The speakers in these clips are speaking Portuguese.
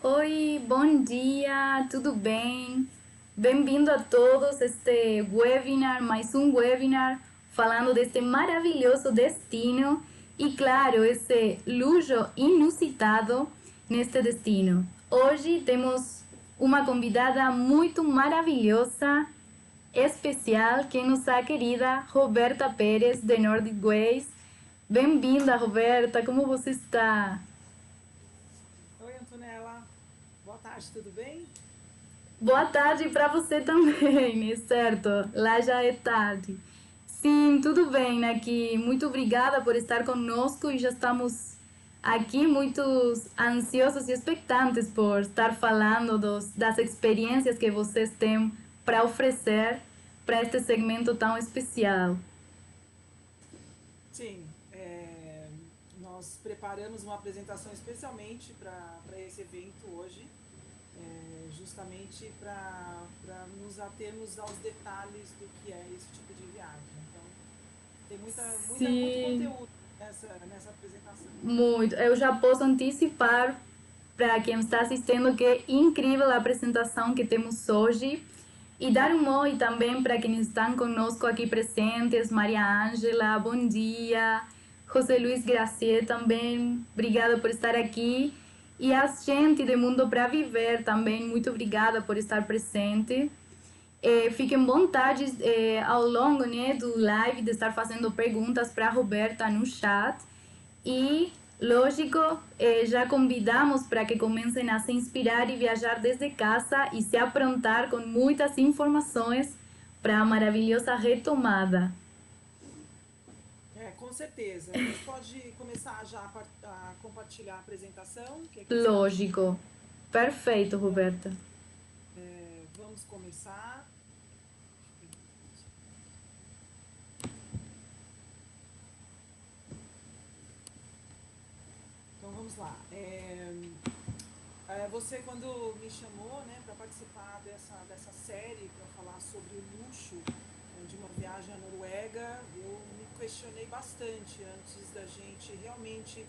Oi, bom dia, tudo bem? Bem-vindo a todos a este webinar, mais um webinar falando deste maravilhoso destino e, claro, esse luxo inusitado neste destino. Hoje temos uma convidada muito maravilhosa, especial, que é nossa querida Roberta Pérez, de Nordic Ways. Bem-vinda, Roberta, como você está? Oi, Antonella. Boa tarde, tudo bem? Boa tarde para você também, é certo? Lá já é tarde. Sim, tudo bem aqui. Muito obrigada por estar conosco e já estamos aqui muito ansiosos e expectantes por estar falando das experiências que vocês têm para oferecer para este segmento tão especial. Sim, nós preparamos uma apresentação especialmente para esse evento hoje, justamente para nos atermos aos detalhes do que é esse tipo de viagem. Então, tem muito Sim, conteúdo nessa apresentação. muito. Eu já posso antecipar para quem está assistindo que é incrível a apresentação que temos hoje. E dar um oi também para quem estão conosco aqui presentes, Maria Ângela, bom dia, José Luiz Gracier também, obrigada por estar aqui. E a gente de Mundo para Viver também, muito obrigada por estar presente. Fiquem à vontade ao longo, né, do live de estar fazendo perguntas para a Roberta no chat. E, lógico, já convidamos para que comecem a se inspirar e viajar desde casa e se aprontar com muitas informações para a maravilhosa retomada. Com certeza. A gente pode começar já a compartilhar a apresentação. O que é que você acha? Lógico. Perfeito, Então, Roberta. vamos começar. Então, vamos lá. Você, quando me chamou, né, para participar dessa série, para falar sobre o luxo de uma viagem à Noruega, eu me questionei bastante antes da gente realmente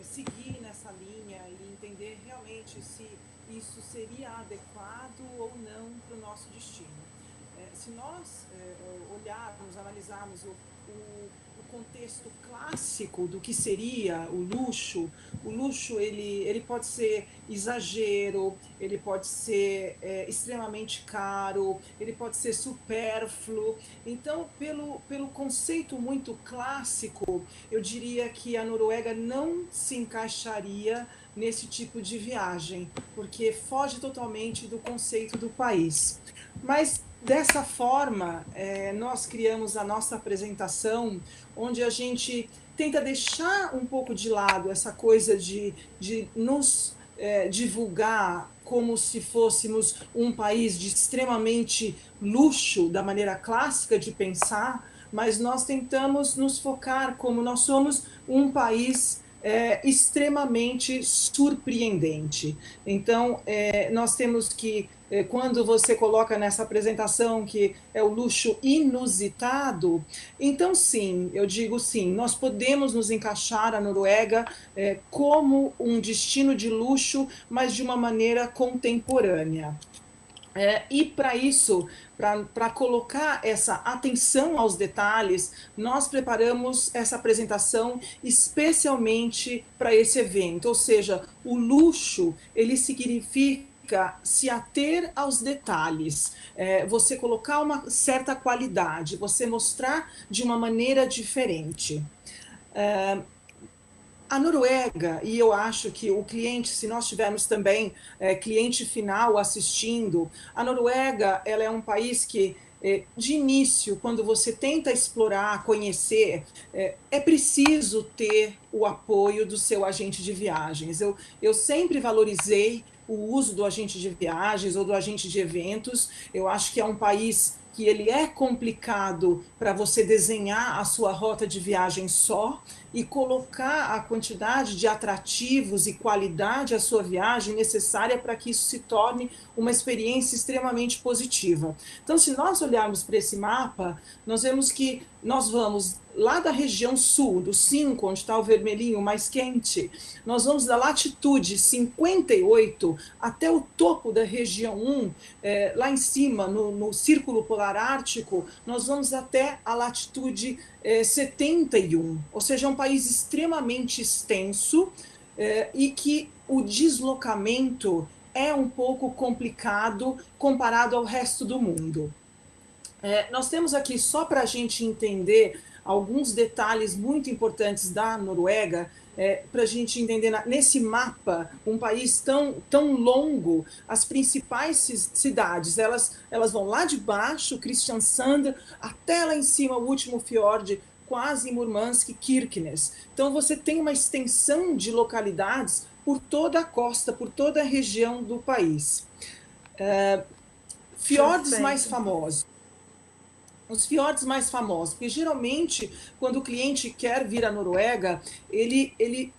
seguir nessa linha e entender realmente se isso seria adequado ou não para o nosso destino. Se nós olharmos, analisarmos o contexto clássico do que seria o luxo ele pode ser exagero, ele pode ser extremamente caro, ele pode ser supérfluo. Então, pelo conceito muito clássico, eu diria que a Noruega não se encaixaria nesse tipo de viagem, porque foge totalmente do conceito do país. Mas dessa forma, nós criamos a nossa apresentação, onde a gente tenta deixar um pouco de lado essa coisa de nos divulgar como se fôssemos um país de extremamente luxo, da maneira clássica de pensar, mas nós tentamos nos focar como nós somos um país extremamente surpreendente. Então, nós temos que, quando você coloca nessa apresentação que é o luxo inusitado, então sim, eu digo sim, nós podemos nos encaixar a Noruega como um destino de luxo, mas de uma maneira contemporânea. E para isso, para colocar essa atenção aos detalhes, nós preparamos essa apresentação especialmente para esse evento. Ou seja, o luxo ele significa se ater aos detalhes, você colocar uma certa qualidade, você mostrar de uma maneira diferente. A Noruega, e eu acho que o cliente, se nós tivermos também cliente final assistindo, a Noruega ela é um país que, de início, quando você tenta explorar, conhecer, é preciso ter o apoio do seu agente de viagens. Eu sempre valorizei o uso do agente de viagens ou do agente de eventos. Eu acho que é um país que ele é complicado para você desenhar a sua rota de viagem só e colocar a quantidade de atrativos e qualidade à sua viagem necessária para que isso se torne uma experiência extremamente positiva. Então, se nós olharmos para esse mapa, nós vemos que nós vamos lá da região sul, do 5, onde está o vermelhinho mais quente, nós vamos da latitude 58 até o topo da região 1, lá em cima, no Círculo Polar Ártico, nós vamos até a latitude 71, ou seja, é um país extremamente extenso e que o deslocamento é um pouco complicado comparado ao resto do mundo. Nós temos aqui, só para a gente entender alguns detalhes muito importantes da Noruega, para a gente entender nesse mapa, um país tão longo, as principais cidades, elas vão lá de baixo, Kristiansand, até lá em cima, o último fiord, quase Murmansk, Kirkenes. Então você tem uma extensão de localidades por toda a costa, por toda a região do país. Fiordes mais famosos. Os fiordes mais famosos, porque geralmente, quando o cliente quer vir à Noruega, ele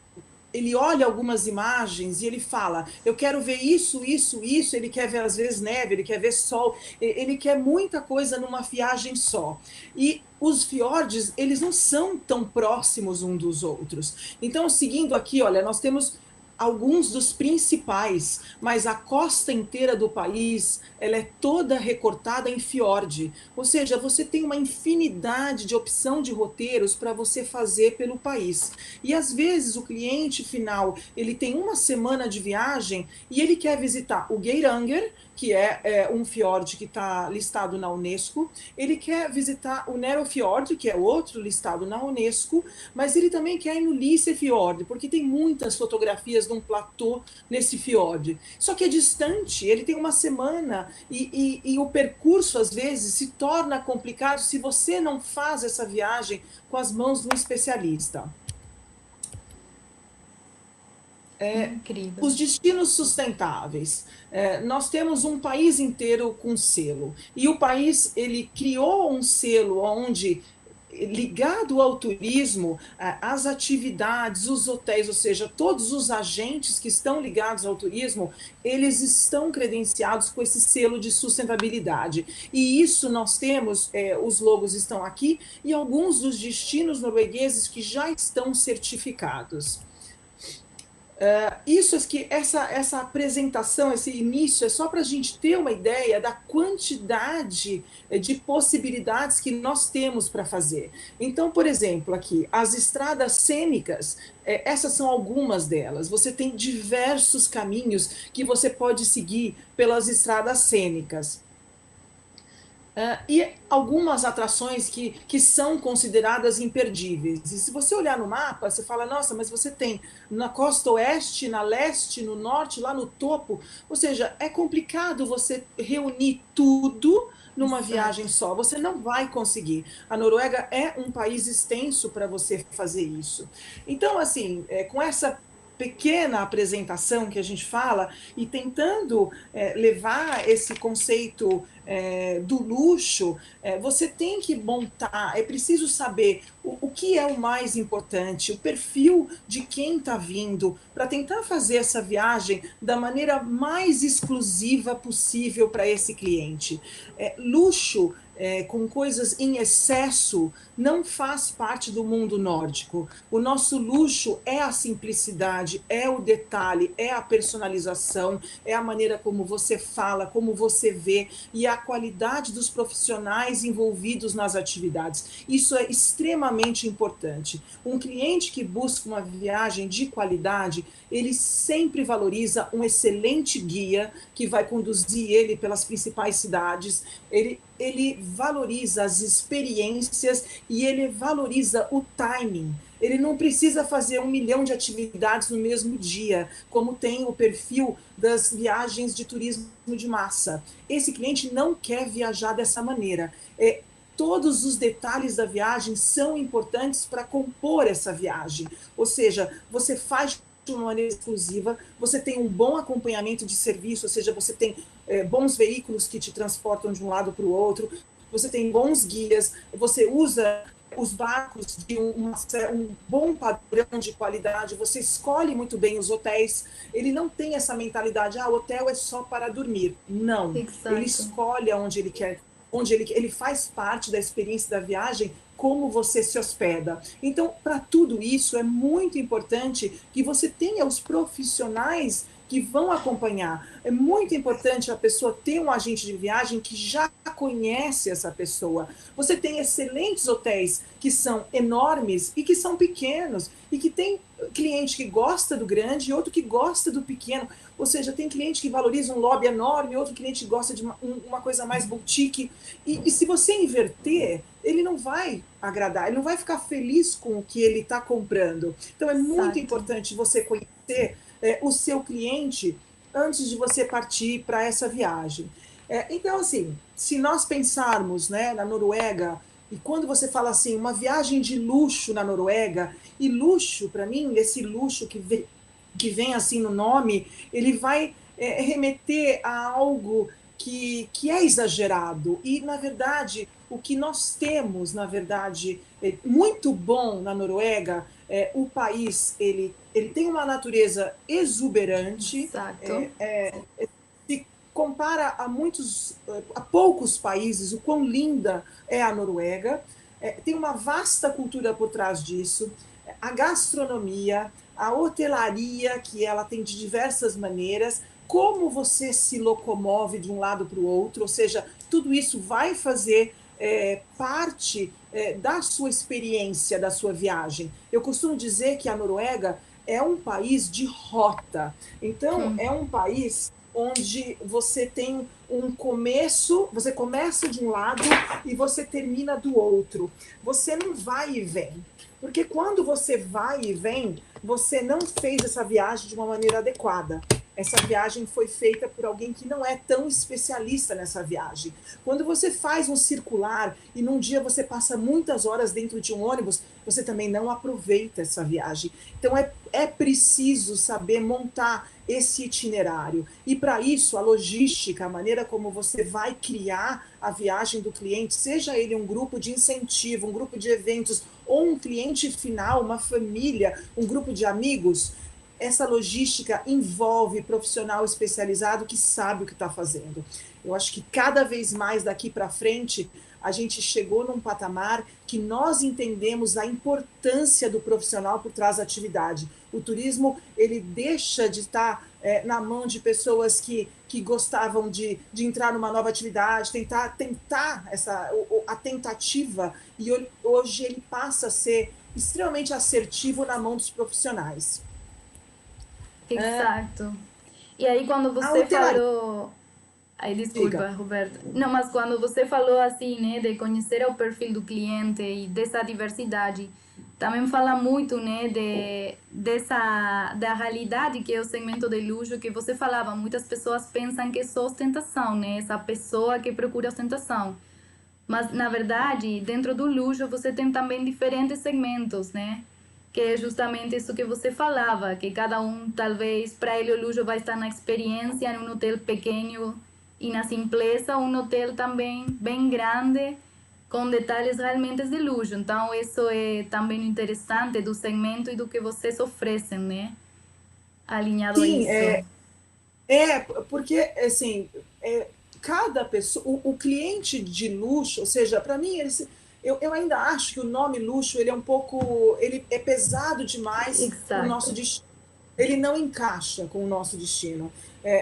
olha algumas imagens e ele fala, eu quero ver isso, isso, isso, ele quer ver às vezes neve, ele quer ver sol, ele quer muita coisa numa viagem só. E os fiordes, eles não são tão próximos uns dos outros. Então, seguindo aqui, olha, nós temos alguns dos principais, mas a costa inteira do país, ela é toda recortada em fiord, ou seja, você tem uma infinidade de opção de roteiros para você fazer pelo país. E às vezes o cliente final, ele tem uma semana de viagem e ele quer visitar o Geiranger, que é um fiord que está listado na Unesco, ele quer visitar o Nærøyfjord, que é outro listado na Unesco, mas ele também quer ir no Lysefjord, porque tem muitas fotografias de um platô nesse fiord. Só que é distante, ele tem uma semana e o percurso, às vezes, se torna complicado se você não faz essa viagem com as mãos de um especialista. Incrível. Os destinos sustentáveis. Nós temos um país inteiro com selo. E o país, ele criou um selo onde, ligado ao turismo, as atividades, os hotéis, ou seja, todos os agentes que estão ligados ao turismo, eles estão credenciados com esse selo de sustentabilidade. E isso nós temos, os logos estão aqui, e alguns dos destinos noruegueses que já estão certificados. Essa apresentação, esse início, é só para a gente ter uma ideia da quantidade de possibilidades que nós temos para fazer. Então, por exemplo, aqui, as estradas cênicas, essas são algumas delas. Você tem diversos caminhos que você pode seguir pelas estradas cênicas. E algumas atrações que são consideradas imperdíveis. E se você olhar no mapa, você fala, nossa, mas você tem na costa oeste, na leste, no norte, lá no topo. Ou seja, é complicado você reunir tudo numa viagem só. Você não vai conseguir. A Noruega é um país extenso para você fazer isso. Então, assim, com essa pequena apresentação que a gente fala e tentando levar esse conceito do luxo, você tem que montar, é preciso saber o que é o mais importante, o perfil de quem está vindo, para tentar fazer essa viagem da maneira mais exclusiva possível para esse cliente. Luxo com coisas em excesso não faz parte do mundo nórdico. O nosso luxo é a simplicidade, é o detalhe, é a personalização, é a maneira como você fala, como você vê e a qualidade dos profissionais envolvidos nas atividades. Isso é extremamente importante. Um cliente que busca uma viagem de qualidade, ele sempre valoriza um excelente guia que vai conduzir ele pelas principais cidades. Ele valoriza as experiências e ele valoriza o timing. Ele não precisa fazer 1 milhão de atividades no mesmo dia, como tem o perfil das viagens de turismo de massa. Esse cliente não quer viajar dessa maneira. Todos os detalhes da viagem são importantes para compor essa viagem. Ou seja, você faz de uma maneira exclusiva, você tem um bom acompanhamento de serviço, ou seja, você tem bons veículos que te transportam de um lado para o outro, você tem bons guias, você usa os barcos de um bom padrão de qualidade, você escolhe muito bem os hotéis, ele não tem essa mentalidade, hotel é só para dormir. Não, Exato. ele escolhe onde ele quer, ele faz parte da experiência da viagem como você se hospeda. Então, para tudo isso, é muito importante que você tenha os profissionais que vão acompanhar. É muito importante a pessoa ter um agente de viagem que já conhece essa pessoa. Você tem excelentes hotéis que são enormes e que são pequenos, e que tem cliente que gosta do grande e outro que gosta do pequeno. Ou seja, tem cliente que valoriza um lobby enorme, outro cliente que gosta de uma coisa mais boutique. E se você inverter, ele não vai agradar, ele não vai ficar feliz com o que ele está comprando. Então é muito Exato. importante você conhecer o seu cliente antes de você partir para essa viagem. Então, assim, se nós pensarmos, né, na Noruega, e quando você fala assim, uma viagem de luxo na Noruega, e luxo, para mim, esse luxo que vem assim no nome, ele vai remeter a algo que é exagerado. E, na verdade, o que nós temos, na verdade, muito bom na Noruega, o país ele tem uma natureza exuberante, Exato. se compara a poucos países, o quão linda é a Noruega, tem uma vasta cultura por trás disso, a gastronomia, a hotelaria, que ela tem de diversas maneiras, como você se locomove de um lado para o outro, ou seja, tudo isso vai fazer parte da sua experiência, da sua viagem. Eu costumo dizer que a Noruega é um país de rota. Então, é um país onde você tem um começo, você começa de um lado e você termina do outro. Você não vai e vem. Porque quando você vai e vem, você não fez essa viagem de uma maneira adequada. Essa viagem foi feita por alguém que não é tão especialista nessa viagem. Quando você faz um circular e num dia você passa muitas horas dentro de um ônibus, você também não aproveita essa viagem. Então é preciso saber montar esse itinerário. E para isso, a logística, a maneira como você vai criar a viagem do cliente, seja ele um grupo de incentivo, um grupo de eventos, ou um cliente final, uma família, um grupo de amigos, essa logística envolve profissional especializado que sabe o que está fazendo. Eu acho que cada vez mais daqui para frente a gente chegou num patamar que nós entendemos a importância do profissional por trás da atividade. O turismo ele deixa de estar na mão de pessoas que gostavam de entrar numa nova atividade, tentar a tentativa, e hoje ele passa a ser extremamente assertivo na mão dos profissionais. Exato. E aí quando A você hotelaria, falou, ai desculpa, diga. Roberto. Não, mas quando você falou assim, né, de conhecer o perfil do cliente e dessa diversidade, também fala muito, né, da realidade que é o segmento de luxo que você falava. Muitas pessoas pensam que é só ostentação, né, essa pessoa que procura ostentação. Mas, na verdade, dentro do luxo você tem também diferentes segmentos, né? Que é justamente isso que você falava, que cada um, talvez, para ele o luxo vai estar na experiência, num hotel pequeno e na simpleza, um hotel também bem grande, com detalhes realmente de luxo. Então, isso é também o interessante do segmento e do que vocês oferecem, né? Alinhado a Sim, isso. porque assim, cada pessoa, o cliente de luxo, ou seja, para mim, eu ainda acho que o nome luxo ele é um pouco, ele é pesado demais para o nosso Exato. destino. Ele não encaixa com o nosso destino.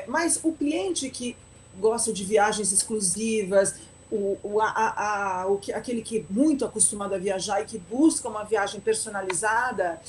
Mas o cliente que gosta de viagens exclusivas, aquele que é muito acostumado a viajar e que busca uma viagem personalizada,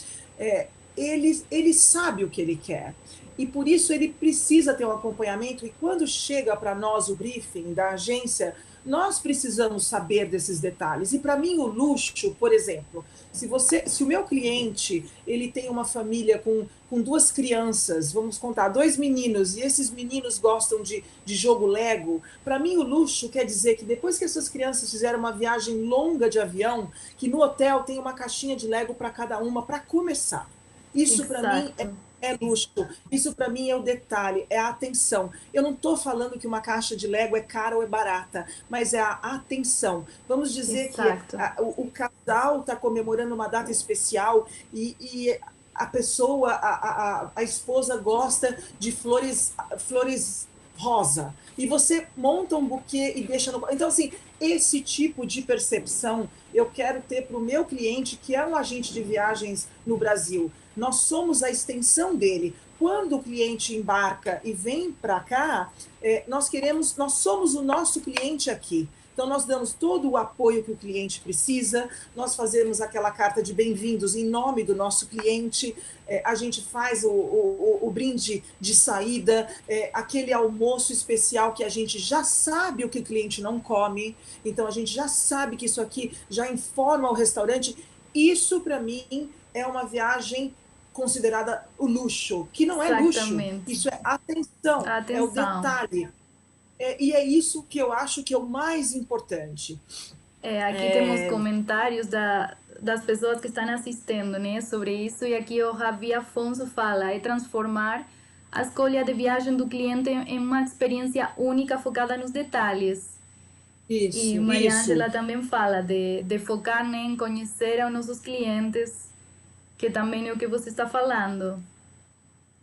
ele sabe o que ele quer. E por isso ele precisa ter um acompanhamento. E quando chega para nós o briefing da agência, nós precisamos saber desses detalhes. E para mim o luxo, por exemplo, se o meu cliente ele tem uma família com duas crianças, vamos contar, dois meninos, e esses meninos gostam de jogo Lego, para mim o luxo quer dizer que depois que essas crianças fizeram uma viagem longa de avião, que no hotel tem uma caixinha de Lego para cada uma, para começar. Isso para mim Exato. é luxo. Isso para mim é o detalhe, é a atenção. Eu não estou falando que uma caixa de Lego é cara ou é barata, mas é a atenção. Vamos dizer que Exato. o casal está comemorando uma data especial e a pessoa, a esposa gosta de flores rosa. E você monta um buquê e deixa no. Então, assim, esse tipo de percepção eu quero ter para o meu cliente, que é um agente de viagens no Brasil. Nós somos a extensão dele. Quando o cliente embarca e vem para cá, nós somos o nosso cliente aqui. Então, nós damos todo o apoio que o cliente precisa, nós fazemos aquela carta de bem-vindos em nome do nosso cliente, a gente faz o brinde de saída, aquele almoço especial que a gente já sabe o que o cliente não come, então a gente já sabe que isso aqui já informa o restaurante. Isso, para mim, é uma viagem considerada o luxo, que não é luxo, Exatamente. isso é atenção, é o Atenção. detalhe. E é isso que eu acho que é o mais importante. Aqui temos comentários das pessoas que estão assistindo, né, sobre isso. E aqui o Javi Afonso fala: é transformar a escolha de viagem do cliente em uma experiência única focada nos detalhes. E Isso, Maria isso. Ângela também fala de focar, né, em conhecer os nossos clientes, que também é o que você está falando.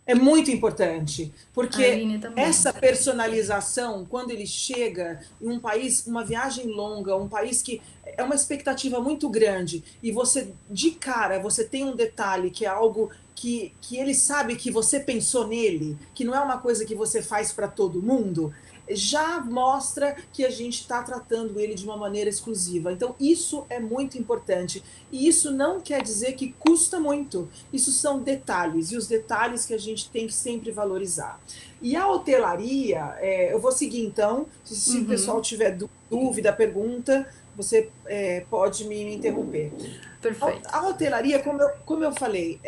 É muito importante, A porque Aline também. essa personalização, quando ele chega em um país, uma viagem longa, um país que é uma expectativa muito grande, e você, de cara, você tem um detalhe que é algo que ele sabe que você pensou nele, que não é uma coisa que você faz para todo mundo, já mostra que a gente está tratando ele de uma maneira exclusiva. Então, isso é muito importante. E isso não quer dizer que custa muito. Isso são detalhes, e os detalhes que a gente tem que sempre valorizar. E a hotelaria, eu vou seguir então, se o pessoal Uhum, tiver dúvida, pergunta, você pode me interromper. perfeito. A hotelaria, como eu falei,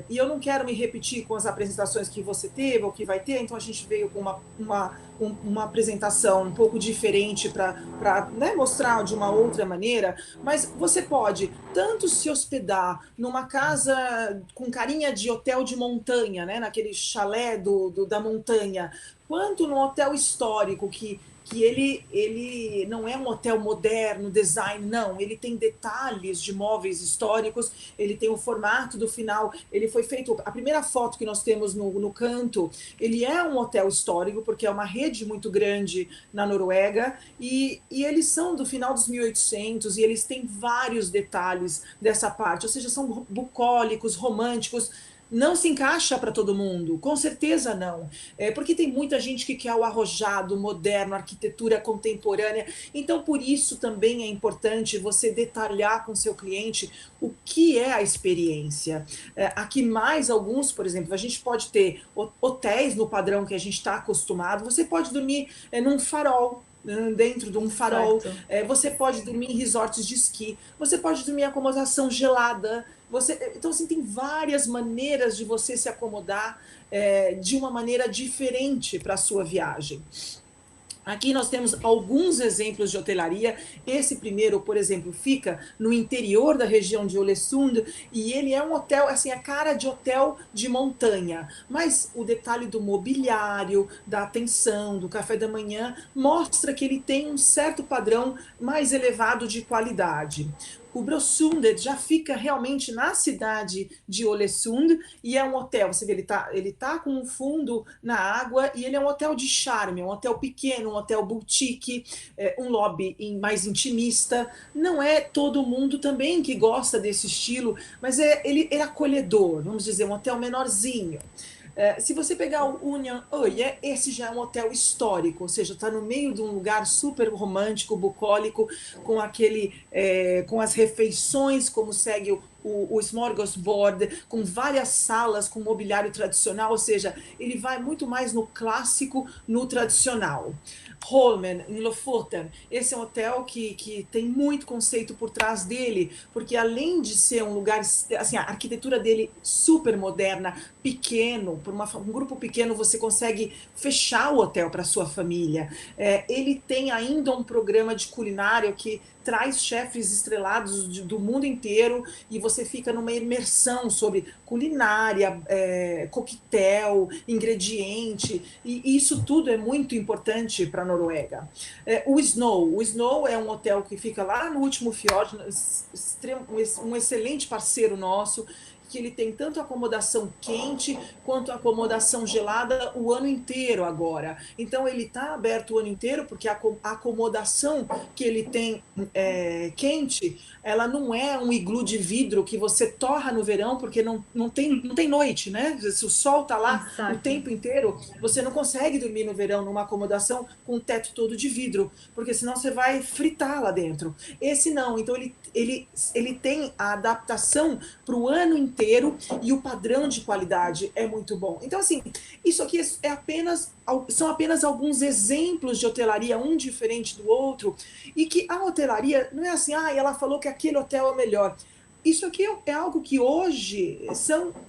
e eu não quero me repetir com as apresentações que você teve ou que vai ter, então a gente veio com uma apresentação um pouco diferente para né, mostrar de uma outra maneira, mas você pode tanto se hospedar numa casa com carinha de hotel de montanha, né, naquele chalé da montanha, quanto num hotel histórico que ele não é um hotel moderno, design, não. Ele tem detalhes de móveis históricos, ele tem o formato do final, ele foi feito... A primeira foto que nós temos no canto, ele é um hotel histórico, porque é uma rede muito grande na Noruega, e eles são do final dos 1800, e eles têm vários detalhes dessa parte, ou seja, são bucólicos, românticos, não se encaixa para todo mundo, com certeza não. Porque tem muita gente que quer o arrojado, moderno, arquitetura contemporânea. Então, por isso também é importante você detalhar com seu cliente o que é a experiência. Aqui mais alguns, por exemplo, a gente pode ter hotéis no padrão que a gente está acostumado. Você pode dormir num farol, dentro de um farol, Exato. você pode dormir em resorts de esqui, você pode dormir em acomodação gelada, então, assim, tem várias maneiras de você se acomodar de uma maneira diferente para a sua viagem. Aqui nós temos alguns exemplos de hotelaria. Esse primeiro, por exemplo, fica no interior da região de Ålesund e ele é um hotel, assim, a cara de hotel de montanha. Mas o detalhe do mobiliário, da atenção, do café da manhã, mostra que ele tem um certo padrão mais elevado de qualidade. O Brosundet já fica realmente na cidade de Ålesund e é um hotel, você vê, ele tá com um fundo na água e ele é um hotel de charme, um hotel pequeno, um hotel boutique, um lobby mais intimista. Não é todo mundo também que gosta desse estilo, mas ele é acolhedor, vamos dizer, um hotel menorzinho. Se você pegar o Union Oie, esse já é um hotel histórico, ou seja, está no meio de um lugar super romântico, bucólico, com as refeições, como segue o smorgasbord, com várias salas, com mobiliário tradicional, ou seja, ele vai muito mais no clássico, no tradicional. Holmen, em Lofoten, esse é um hotel que tem muito conceito por trás dele, porque além de ser um lugar, assim, a arquitetura dele super moderna, pequeno, por um grupo pequeno você consegue fechar o hotel para sua família. Ele tem ainda um programa de culinária que traz chefes estrelados do mundo inteiro e você fica numa imersão sobre culinária, coquetel, ingrediente, e isso tudo é muito importante para a Noruega. O Snow é um hotel que fica lá no último fiord, um excelente parceiro nosso, que ele tem tanto acomodação quente quanto acomodação gelada o ano inteiro agora. Então ele está aberto o ano inteiro porque a acomodação que ele tem quente, ela não é um iglu de vidro que você torra no verão porque não tem noite, né? Se o sol está lá o Exato. tempo inteiro, você não consegue dormir no verão numa acomodação com o teto todo de vidro, porque senão você vai fritar lá dentro. Esse não, então ele tem a adaptação para o ano inteiro e o padrão de qualidade é muito bom. Então, assim, isso aqui são apenas alguns exemplos de hotelaria, um diferente do outro, e que a hotelaria não é assim, ela falou que aquele hotel é o melhor. Isso aqui é algo que hoje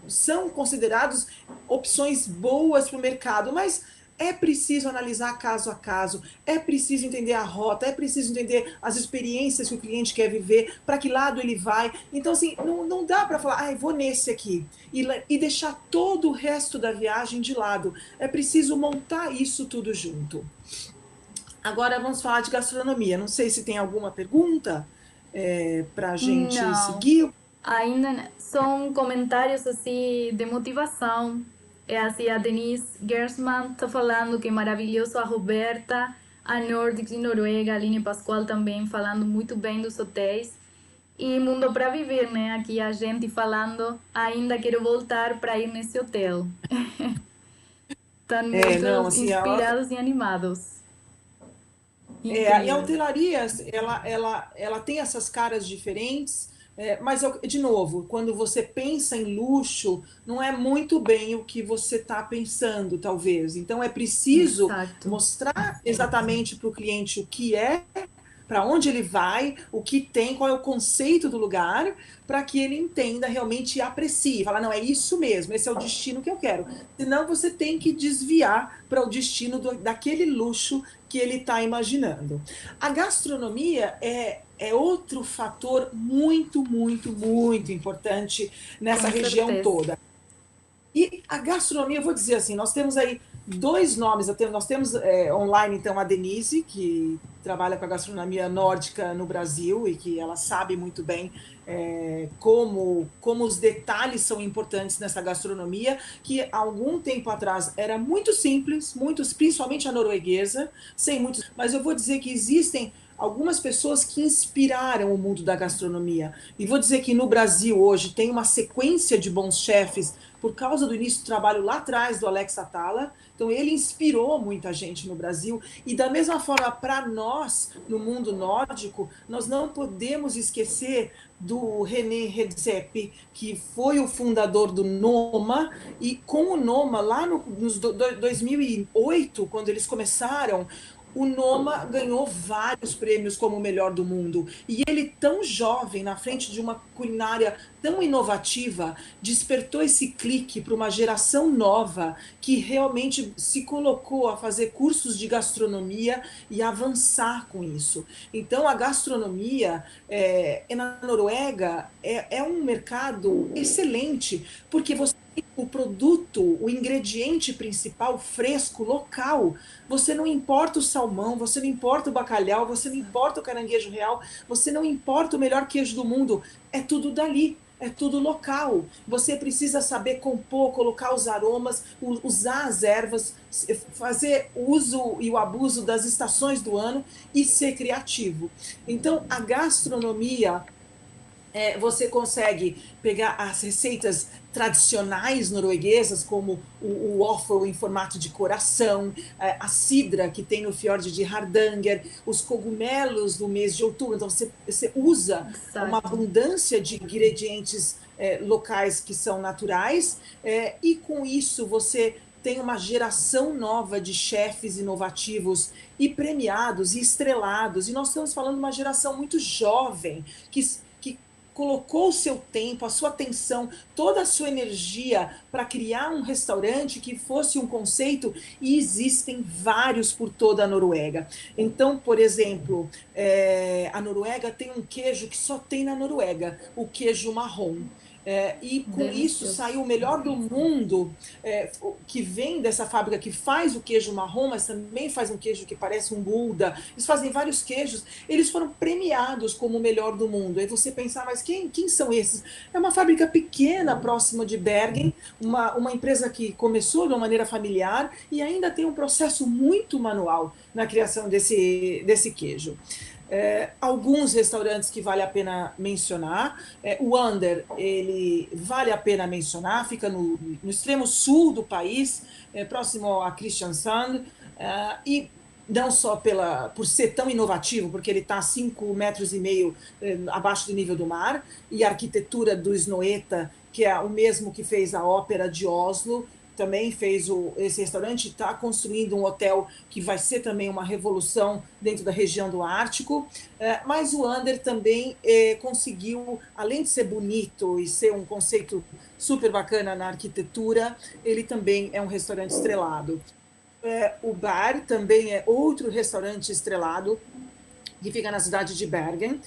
são considerados opções boas para o mercado, mas é preciso analisar caso a caso, é preciso entender a rota, é preciso entender as experiências que o cliente quer viver, para que lado ele vai. Então, assim, não dá para falar, vou nesse aqui, e deixar todo o resto da viagem de lado. É preciso montar isso tudo junto. Agora vamos falar de gastronomia. Não sei se tem alguma pergunta para a gente Não, seguir. são comentários assim de motivação. É assim, a Denise Gersman está falando que é maravilhoso, a Roberta, a Nordics de Noruega, a Aline Pascoal também falando muito bem dos hotéis. E Mundo para Viver, né? Aqui a gente falando, ainda quero voltar para ir nesse hotel. Estão Não, muitos assim, inspirados e animados. e a Incrível. hotelaria, ela tem essas caras diferentes, mas, de novo, quando você pensa em luxo, não é muito bem o que você está pensando, talvez. Então, é preciso Exato. mostrar exatamente para o cliente o que é, para onde ele vai, o que tem, qual é o conceito do lugar, para que ele entenda realmente e aprecie. Fala, não, é isso mesmo, esse é o destino que eu quero. Senão você tem que desviar para o destino daquele luxo que ele está imaginando. A gastronomia é outro fator muito, muito, muito importante nessa Com região certeza. toda. E a gastronomia, eu vou dizer assim, nós temos aí dois nomes. Nós temos online, então, a Denise, que trabalha com a gastronomia nórdica no Brasil e que ela sabe muito bem como os detalhes são importantes nessa gastronomia, que há algum tempo atrás era muito simples, principalmente a norueguesa, sem muitos. Mas eu vou dizer que existem algumas pessoas que inspiraram o mundo da gastronomia. E vou dizer que no Brasil hoje tem uma sequência de bons chefes por causa do início do trabalho lá atrás do Alex Atala. Então ele inspirou muita gente no Brasil. E da mesma forma, para nós, no mundo nórdico, nós não podemos esquecer do René Redzepi, que foi o fundador do Noma, e com o Noma, lá nos 2008, quando eles começaram, o Noma ganhou vários prêmios como o melhor do mundo. E ele, tão jovem, na frente de uma culinária tão inovativa, despertou esse clique para uma geração nova que realmente se colocou a fazer cursos de gastronomia e avançar com isso. Então, a gastronomia na Noruega é um mercado excelente, porque você o produto, o ingrediente principal, fresco, local. Você não importa o salmão, você não importa o bacalhau, você não importa o caranguejo real, você não importa o melhor queijo do mundo. É tudo dali. É tudo local. Você precisa saber compor, colocar os aromas, usar as ervas, fazer o uso e o abuso das estações do ano e ser criativo. Então, a gastronomia você consegue pegar as receitas tradicionais norueguesas, como o waffle em formato de coração, a cidra que tem no fiord de Hardanger, os cogumelos do mês de outubro. Então, você usa uma Exato. abundância de ingredientes locais que são naturais, e com isso você tem uma geração nova de chefes inovativos e premiados e estrelados. E nós estamos falando de uma geração muito jovem, que colocou o seu tempo, a sua atenção, toda a sua energia para criar um restaurante que fosse um conceito, e existem vários por toda a Noruega. Então, por exemplo, a Noruega tem um queijo que só tem na Noruega, o queijo marrom. E com isso Delicioso. saiu o melhor do mundo, que vem dessa fábrica que faz o queijo marrom, mas também faz um queijo que parece um Gouda. Eles fazem vários queijos. Eles foram premiados como o melhor do mundo. Aí você pensar, mas quem são esses? É uma fábrica pequena, próxima de Bergen, uma empresa que começou de uma maneira familiar e ainda tem um processo muito manual na criação desse queijo. Alguns restaurantes que vale a pena mencionar. O Ander, ele vale a pena mencionar, fica no extremo sul do país, próximo a Kristiansand, e não só por ser tão inovativo, porque ele está a 5,5 metros abaixo do nível do mar, e a arquitetura do Snoeta, que é o mesmo que fez a Ópera de Oslo, também fez esse restaurante, está construindo um hotel que vai ser também uma revolução dentro da região do Ártico, mas o Ander também conseguiu, além de ser bonito e ser um conceito super bacana na arquitetura, ele também é um restaurante estrelado. O Bar também é outro restaurante estrelado, que fica na cidade de Bergen.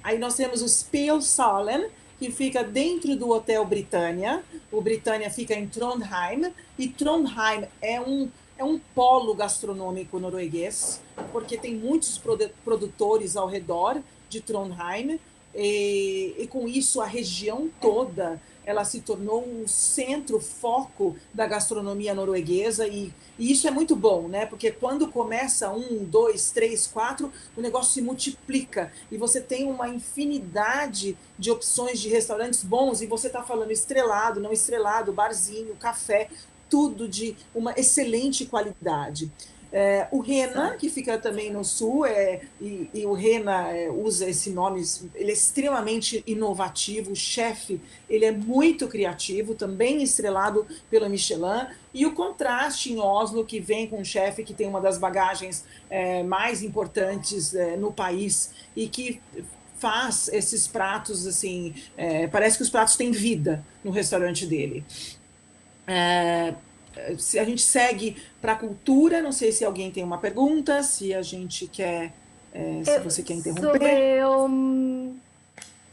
Aí nós temos o Spelsalen, que fica dentro do Hotel Britannia. O Britannia fica em Trondheim, e Trondheim é um polo gastronômico norueguês, porque tem muitos produtores ao redor de Trondheim, e com isso a região toda ela se tornou um centro, foco da gastronomia norueguesa, e isso é muito bom, né? Porque quando começa 1, 2, 3, 4, o negócio se multiplica e você tem uma infinidade de opções de restaurantes bons, e você está falando estrelado, não estrelado, barzinho, café, tudo de uma excelente qualidade. O Rena, que fica também no sul, e o Rena usa esse nome, ele é extremamente inovativo, o chefe, ele é muito criativo, também estrelado pela Michelin, e o contraste em Oslo, que vem com um chefe que tem uma das bagagens mais importantes no país, e que faz esses pratos, assim, parece que os pratos têm vida no restaurante dele. Se a gente segue para a cultura, não sei se alguém tem uma pergunta, se a gente quer, se você quer interromper. Sobre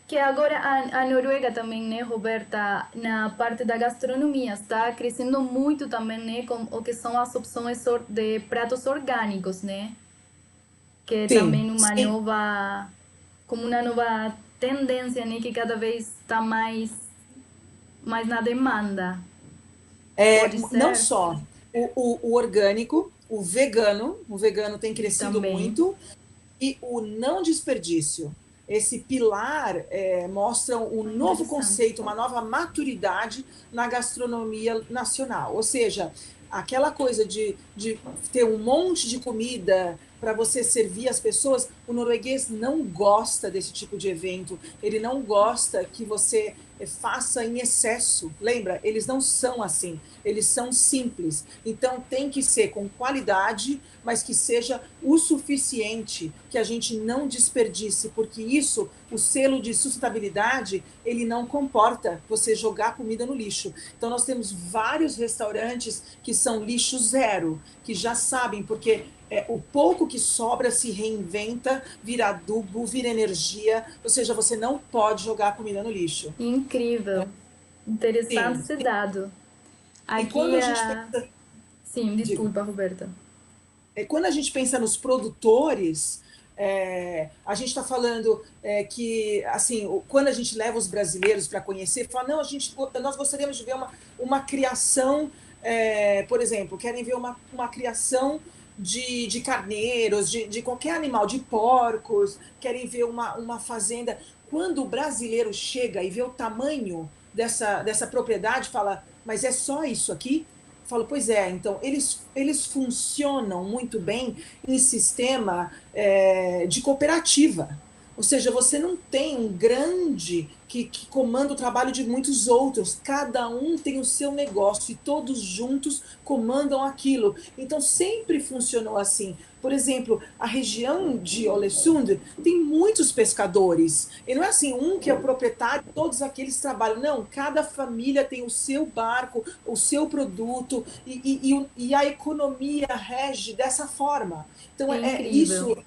que agora a Noruega também, né, Roberta, na parte da gastronomia, está crescendo muito também, né, com o que são as opções de pratos orgânicos, né, que é Sim, também sim. como uma nova tendência, né, que cada vez está mais na demanda. Pode Não ser só o orgânico, o vegano tem crescido também muito, e o não desperdício. Esse pilar mostra um novo interessante. conceito, uma nova maturidade na gastronomia nacional. Ou seja, aquela coisa de ter um monte de comida para você servir as pessoas, o norueguês não gosta desse tipo de evento, ele não gosta que você faça em excesso. Lembra? Eles não são assim, eles são simples. Então tem que ser com qualidade, mas que seja o suficiente, que a gente não desperdice, porque isso, o selo de sustentabilidade, ele não comporta você jogar comida no lixo. Então nós temos vários restaurantes que são lixo zero, que já sabem, porque o pouco que sobra se reinventa, vira adubo, vira energia, ou seja, você não pode jogar comida no lixo. Incrível. Interessante Sim. esse dado. E quando Aqui a gente a. pensa, Sim, diga, desculpa, Roberta. quando a gente pensa nos produtores, a gente está falando que, assim, quando a gente leva os brasileiros para conhecer, fala, não, nós gostaríamos de ver uma criação, por exemplo, querem ver uma criação de carneiros, de qualquer animal, de porcos, querem ver uma fazenda. Quando o brasileiro chega e vê o tamanho dessa propriedade, fala, mas é só isso aqui? Falo, pois é, então eles funcionam muito bem em sistema de cooperativa. Ou seja, você não tem um grande que comanda o trabalho de muitos outros. Cada um tem o seu negócio e todos juntos comandam aquilo. Então sempre funcionou assim. Por exemplo, a região de Olesund tem muitos pescadores. E não é assim, um que é o proprietário, todos aqueles trabalham. Não, cada família tem o seu barco, o seu produto, e a economia rege dessa forma. Então, É isso incrível.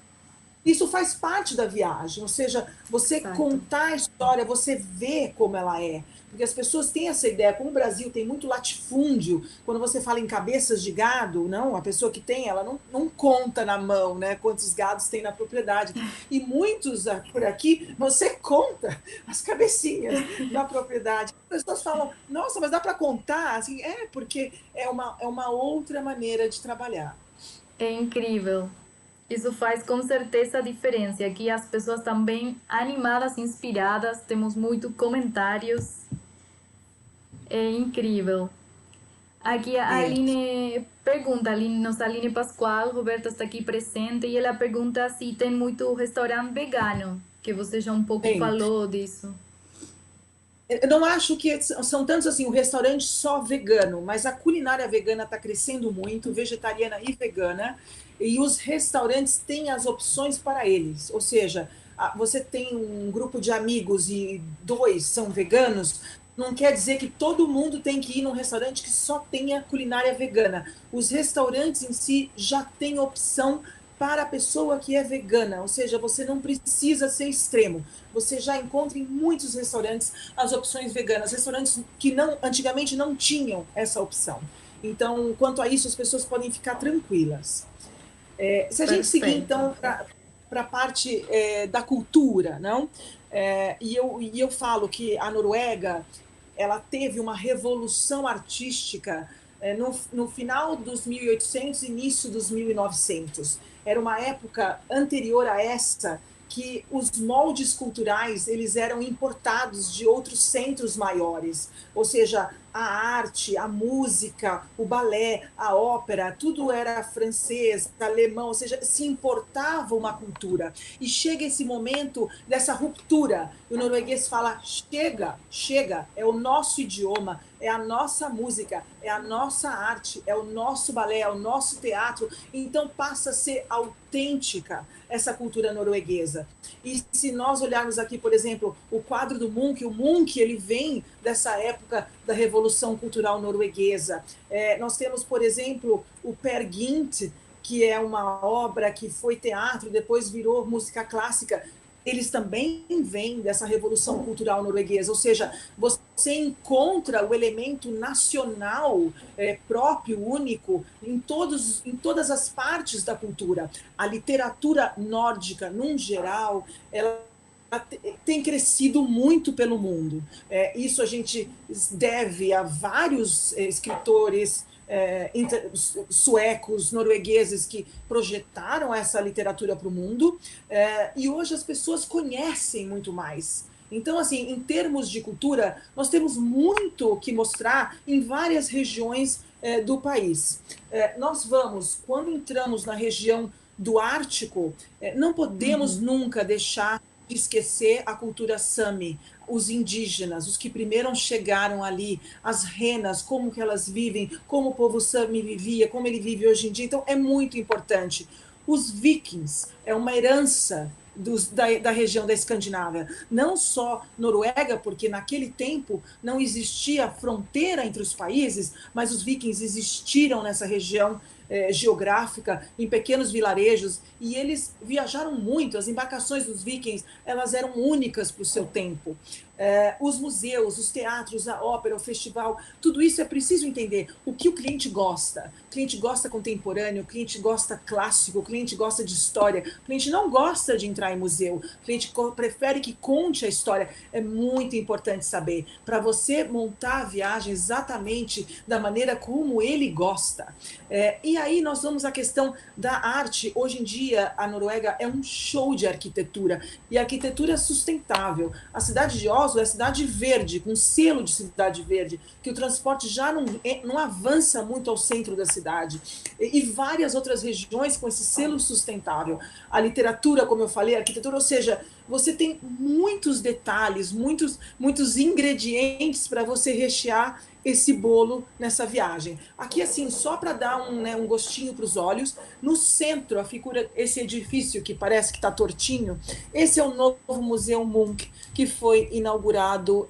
Isso faz parte da viagem, ou seja, você Exato. contar a história, você vê como ela é. Porque as pessoas têm essa ideia, como o Brasil tem muito latifúndio, quando você fala em cabeças de gado, não, a pessoa que tem, ela não conta na mão, né, quantos gados tem na propriedade. E muitos por aqui, você conta as cabecinhas da propriedade. As pessoas falam, nossa, mas dá para contar? Assim, porque é uma outra maneira de trabalhar. É incrível. Isso faz com certeza a diferença. Aqui as pessoas também animadas, inspiradas, temos muito comentários. É incrível. Aqui a É. Aline pergunta, nossa Aline Pascoal, Roberta está aqui presente, e ela pergunta se tem muito restaurante vegano, que você já um pouco Tem. falou disso. Eu não acho que são tantos assim, o restaurante só vegano, mas a culinária vegana está crescendo muito, vegetariana e vegana, e os restaurantes têm as opções para eles. Ou seja, você tem um grupo de amigos e dois são veganos, não quer dizer que todo mundo tem que ir num restaurante que só tenha culinária vegana. Os restaurantes em si já têm opção para a pessoa que é vegana, ou seja, você não precisa ser extremo. Você já encontra em muitos restaurantes as opções veganas, restaurantes que não, antigamente não tinham essa opção. Então, quanto a isso, as pessoas podem ficar tranquilas. Se a gente seguir, Perfeito. então, para a parte da cultura, não? E eu falo que a Noruega ela teve uma revolução artística no final dos 1800, início dos 1900. Era uma época anterior a essa que os moldes culturais eles eram importados de outros centros maiores, ou seja, a arte, a música, o balé, a ópera, tudo era francês, alemão, ou seja, se importava uma cultura. E chega esse momento dessa ruptura. O norueguês fala: chega, chega, é o nosso idioma, é a nossa música, é a nossa arte, é o nosso balé, é o nosso teatro. Então passa a ser autêntica essa cultura norueguesa. E se nós olharmos aqui, por exemplo, o quadro do Munch, o Munch ele vem dessa época da Revolução Cultural Norueguesa. Nós temos, por exemplo, o Per Gynt, que é uma obra que foi teatro, depois virou música clássica. Eles também vêm dessa revolução cultural norueguesa, ou seja, você encontra o elemento nacional próprio, único, em todas as partes da cultura. A literatura nórdica, num geral, ela tem crescido muito pelo mundo. Isso a gente deve a vários escritores suecos, noruegueses que projetaram essa literatura para o mundo, e hoje as pessoas conhecem muito mais. Então, assim, em termos de cultura, nós temos muito que mostrar em várias regiões do país. Nós vamos, quando entramos na região do Ártico, não podemos Uhum. nunca deixar de esquecer a cultura Sami, os indígenas, os que primeiro chegaram ali, as renas, como que elas vivem, como o povo Sami vivia, como ele vive hoje em dia. Então, é muito importante. Os vikings é uma herança da região da Escandinávia, não só Noruega, porque naquele tempo não existia fronteira entre os países, mas os vikings existiram nessa região geográfica, em pequenos vilarejos, e eles viajaram muito. As embarcações dos vikings elas eram únicas para o seu tempo. Os museus, os teatros, a ópera, o festival, tudo isso é preciso entender o que o cliente gosta. O cliente gosta contemporâneo, o cliente gosta clássico, o cliente gosta de história, o cliente não gosta de entrar em museu, o cliente prefere que conte a história. É muito importante saber, para você montar a viagem exatamente da maneira como ele gosta. E aí nós vamos à questão da arte. Hoje em dia, a Noruega é um show de arquitetura, e arquitetura sustentável. A cidade de Oslo é cidade verde, com selo de cidade verde, que o transporte já não avança muito ao centro da cidade. E várias outras regiões com esse selo sustentável. A literatura, como eu falei, a arquitetura, ou seja, você tem muitos detalhes, muitos ingredientes para você rechear esse bolo nessa viagem. Aqui, assim, só para dar um gostinho para os olhos, no centro, a figura, esse edifício que parece que está tortinho, esse é o novo Museu Munch, que foi inaugurado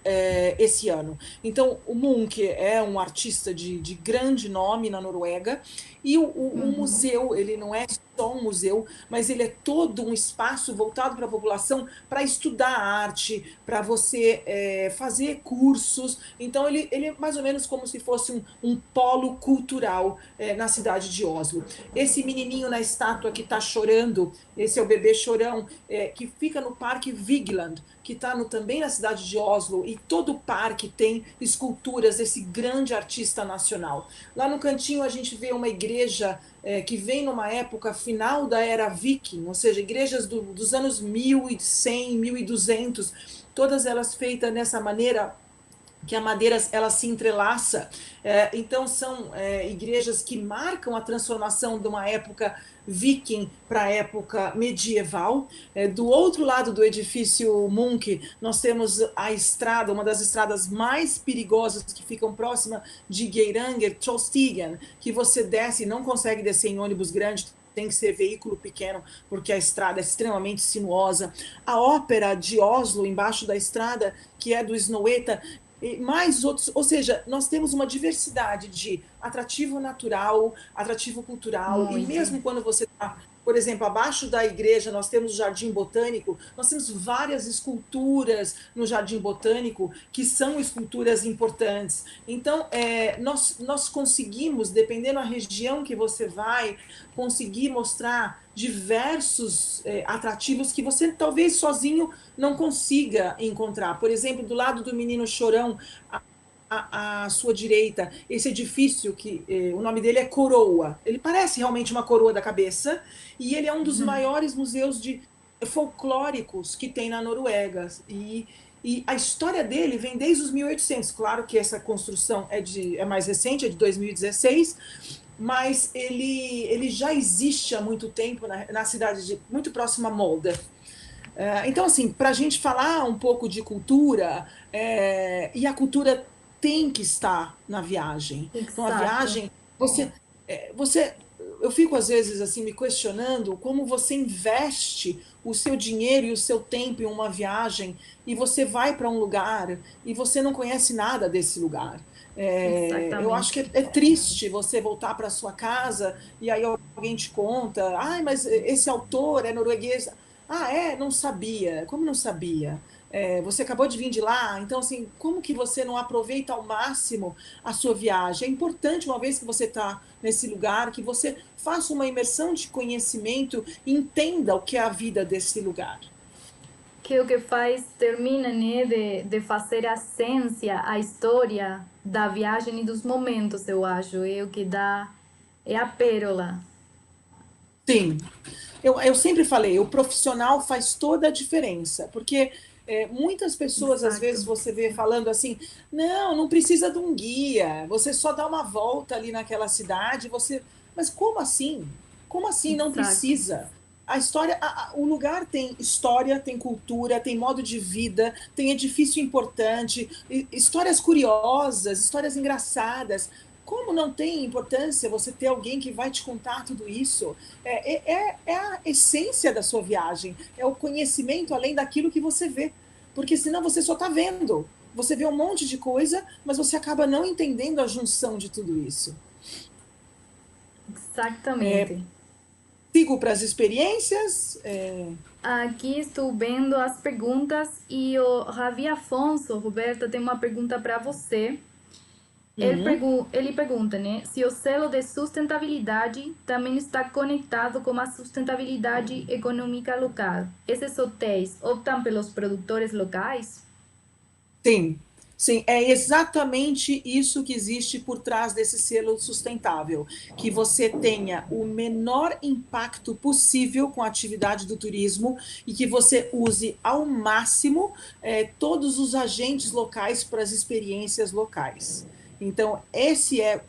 esse ano. Então, o Munch é um artista de grande nome na Noruega, e o Uhum. museu, ele não é só um museu, mas ele é todo um espaço voltado para a população para estudar arte, para você fazer cursos. Então, ele é mais ou menos como se fosse um polo cultural na cidade de Oslo. Esse menininho na estátua que está chorando, esse é o bebê chorão, que fica no Parque Vigeland, que está também na cidade de Oslo, e todo o parque tem esculturas desse grande artista nacional. Lá no cantinho a gente vê uma igreja que vem numa época final da era viking, ou seja, igrejas dos anos 1100, 1200, todas elas feitas nessa maneira que a madeira ela se entrelaça. Então são igrejas que marcam a transformação de uma época viking para a época medieval. Do outro lado do edifício Munch, nós temos a estrada, uma das estradas mais perigosas que ficam próxima de Geiranger, Trollstigen, que você desce e não consegue descer em ônibus grande, tem que ser veículo pequeno, porque a estrada é extremamente sinuosa. A ópera de Oslo, embaixo da estrada, que é do Snoeta, e mais outros, ou seja, nós temos uma diversidade de atrativo natural, atrativo cultural, Muito. e mesmo quando você está, por exemplo, abaixo da igreja, nós temos o Jardim Botânico, nós temos várias esculturas no Jardim Botânico que são esculturas importantes. Então, nós conseguimos, dependendo da região que você vai, conseguir mostrar diversos atrativos que você talvez sozinho não consiga encontrar. Por exemplo, do lado do Menino Chorão, à sua direita, esse edifício que o nome dele é Coroa. Ele parece realmente uma coroa da cabeça e ele é um dos maiores museus folclóricos que tem na Noruega. E a história dele vem desde os 1800. Claro que essa construção é mais recente, é de 2016, mas ele já existe há muito tempo na cidade muito próxima a Molde. Então, assim, para a gente falar um pouco de cultura, e a cultura tem que estar na viagem. Então, a Exato. viagem, eu fico às vezes assim me questionando como você investe o seu dinheiro e o seu tempo em uma viagem e você vai para um lugar e você não conhece nada desse lugar. Eu acho que Exatamente. é triste você voltar para sua casa e aí alguém te conta, mas esse autor é norueguês. Não sabia. Como não sabia? Você acabou de vir de lá, então assim, como que você não aproveita ao máximo a sua viagem? É importante, uma vez que você está nesse lugar, que você faça uma imersão de conhecimento e entenda o que é a vida desse lugar. Que o que faz, termina, né, de fazer a essência, a história da viagem e dos momentos, eu acho. É o que dá, é a pérola. Sim, eu sempre falei, o profissional faz toda a diferença, porque muitas pessoas, às vezes, Exato. você vê falando assim, não precisa de um guia, você só dá uma volta ali naquela cidade, Mas como assim? Como assim não Exato. precisa? A história, o lugar tem história, tem cultura, tem modo de vida, tem edifício importante, histórias curiosas, histórias engraçadas. Como não tem importância você ter alguém que vai te contar tudo isso? É a essência da sua viagem, é o conhecimento além daquilo que você vê. Porque senão você só está vendo. Você vê um monte de coisa, mas você acaba não entendendo a junção de tudo isso. Exatamente. Sigo para as experiências. Aqui estou vendo as perguntas e o Ravi Afonso, Roberta, tem uma pergunta para você. Ele pergunta, né, se o selo de sustentabilidade também está conectado com a sustentabilidade econômica local. Esses hotéis optam pelos produtores locais? Sim, sim, é exatamente isso que existe por trás desse selo sustentável, que você tenha o menor impacto possível com a atividade do turismo e que você use ao máximo todos os agentes locais para as experiências locais. Então,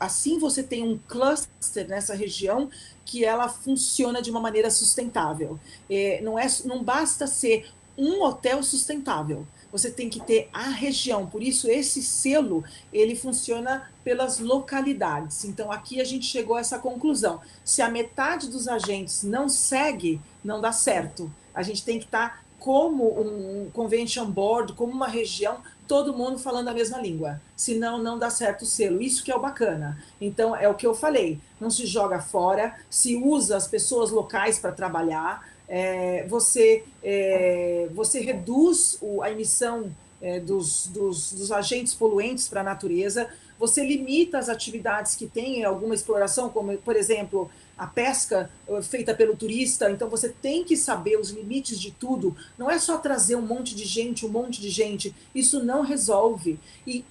assim você tem um cluster nessa região que ela funciona de uma maneira sustentável. Não basta ser um hotel sustentável. Você tem que ter a região. Por isso, esse selo, ele funciona pelas localidades. Então, aqui a gente chegou a essa conclusão. Se a metade dos agentes não segue, não dá certo. A gente tem que estar como um convention board, como uma região todo mundo falando a mesma língua, senão não dá certo o selo. Isso que é o bacana. Então, é o que eu falei, não se joga fora, se usa as pessoas locais para trabalhar, você reduz a emissão dos agentes poluentes para a natureza, você limita as atividades que tem alguma exploração, como, por exemplo, a pesca feita pelo turista, então você tem que saber os limites de tudo, não é só trazer um monte de gente, isso não resolve. E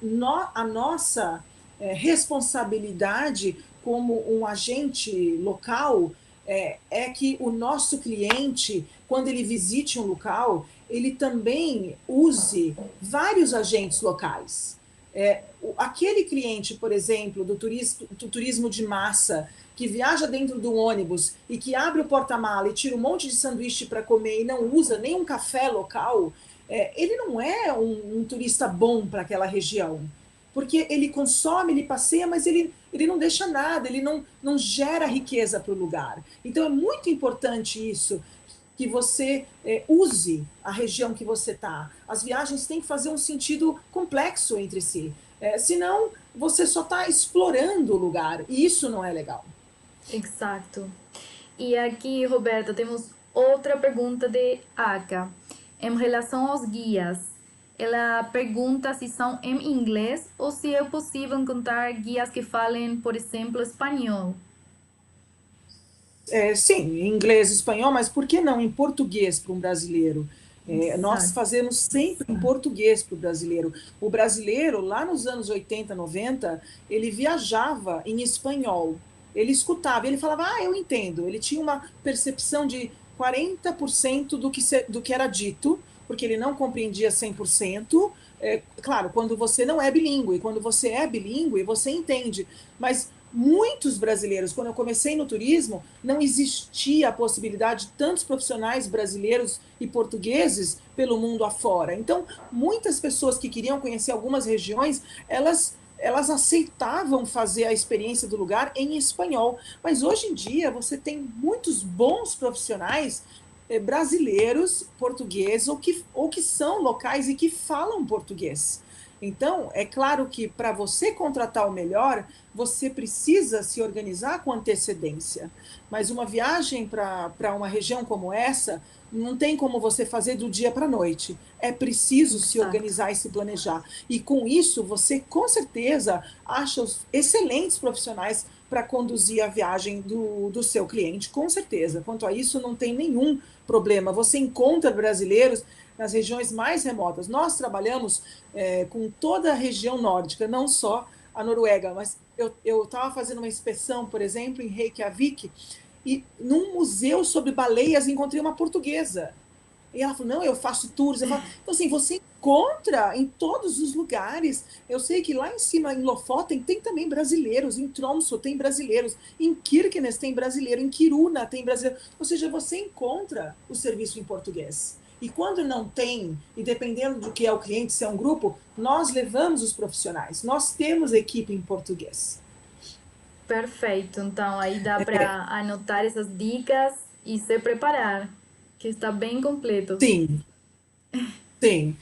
a nossa responsabilidade como um agente local é que o nosso cliente, quando ele visite um local, ele também use vários agentes locais. Aquele cliente, por exemplo, do turismo de massa, que viaja dentro do ônibus e que abre o porta-mala e tira um monte de sanduíche para comer e não usa nem um café local, ele não é um turista bom para aquela região. Porque ele consome, ele passeia, mas ele não deixa nada, ele não gera riqueza para o lugar. Então é muito importante isso, que você use a região que você está. As viagens têm que fazer um sentido complexo entre si. Senão, você só está explorando o lugar, e isso não é legal. Exato. E aqui, Roberta, temos outra pergunta de Aka. Em relação aos guias, ela pergunta se são em inglês ou se é possível encontrar guias que falem, por exemplo, espanhol. Sim, em inglês e espanhol, mas por que não em português para um brasileiro? Nós Exato. fazemos sempre em português para o brasileiro. O brasileiro, lá nos anos 80, 90, ele viajava em espanhol. Ele escutava, ele falava, eu entendo. Ele tinha uma percepção de 40% do que era dito, porque ele não compreendia 100%. Claro, quando você não é bilíngue, quando você é bilíngue, você entende. Mas muitos brasileiros, quando eu comecei no turismo, não existia a possibilidade de tantos profissionais brasileiros e portugueses pelo mundo afora. Então, muitas pessoas que queriam conhecer algumas regiões, elas aceitavam fazer a experiência do lugar em espanhol. Mas hoje em dia você tem muitos bons profissionais brasileiros, portugueses, ou que são locais e que falam português. Então, é claro que para você contratar o melhor, você precisa se organizar com antecedência. Mas uma viagem para uma região como essa, não tem como você fazer do dia para a noite. É preciso se Exato. organizar e se planejar. E com isso, você com certeza acha os excelentes profissionais para conduzir a viagem do seu cliente, com certeza. Quanto a isso, não tem nenhum problema. Você encontra brasileiros nas regiões mais remotas. Nós trabalhamos com toda a região nórdica, não só a Noruega, mas eu estava fazendo uma inspeção, por exemplo, em Reykjavik, e num museu sobre baleias encontrei uma portuguesa. E ela falou, não, eu faço tours. Eu falo, então, assim, você encontra em todos os lugares. Eu sei que lá em cima, em Lofoten, tem também brasileiros. Em Tromsø tem brasileiros. Em Kirkenes tem brasileiro. Em Kiruna tem brasileiro. Ou seja, você encontra o serviço em português. E quando não tem, e dependendo do que é o cliente, se é um grupo, nós levamos os profissionais. Nós temos equipe em português. Perfeito. Então, aí dá para anotar essas dicas e se preparar, que está bem completo. Sim, sim.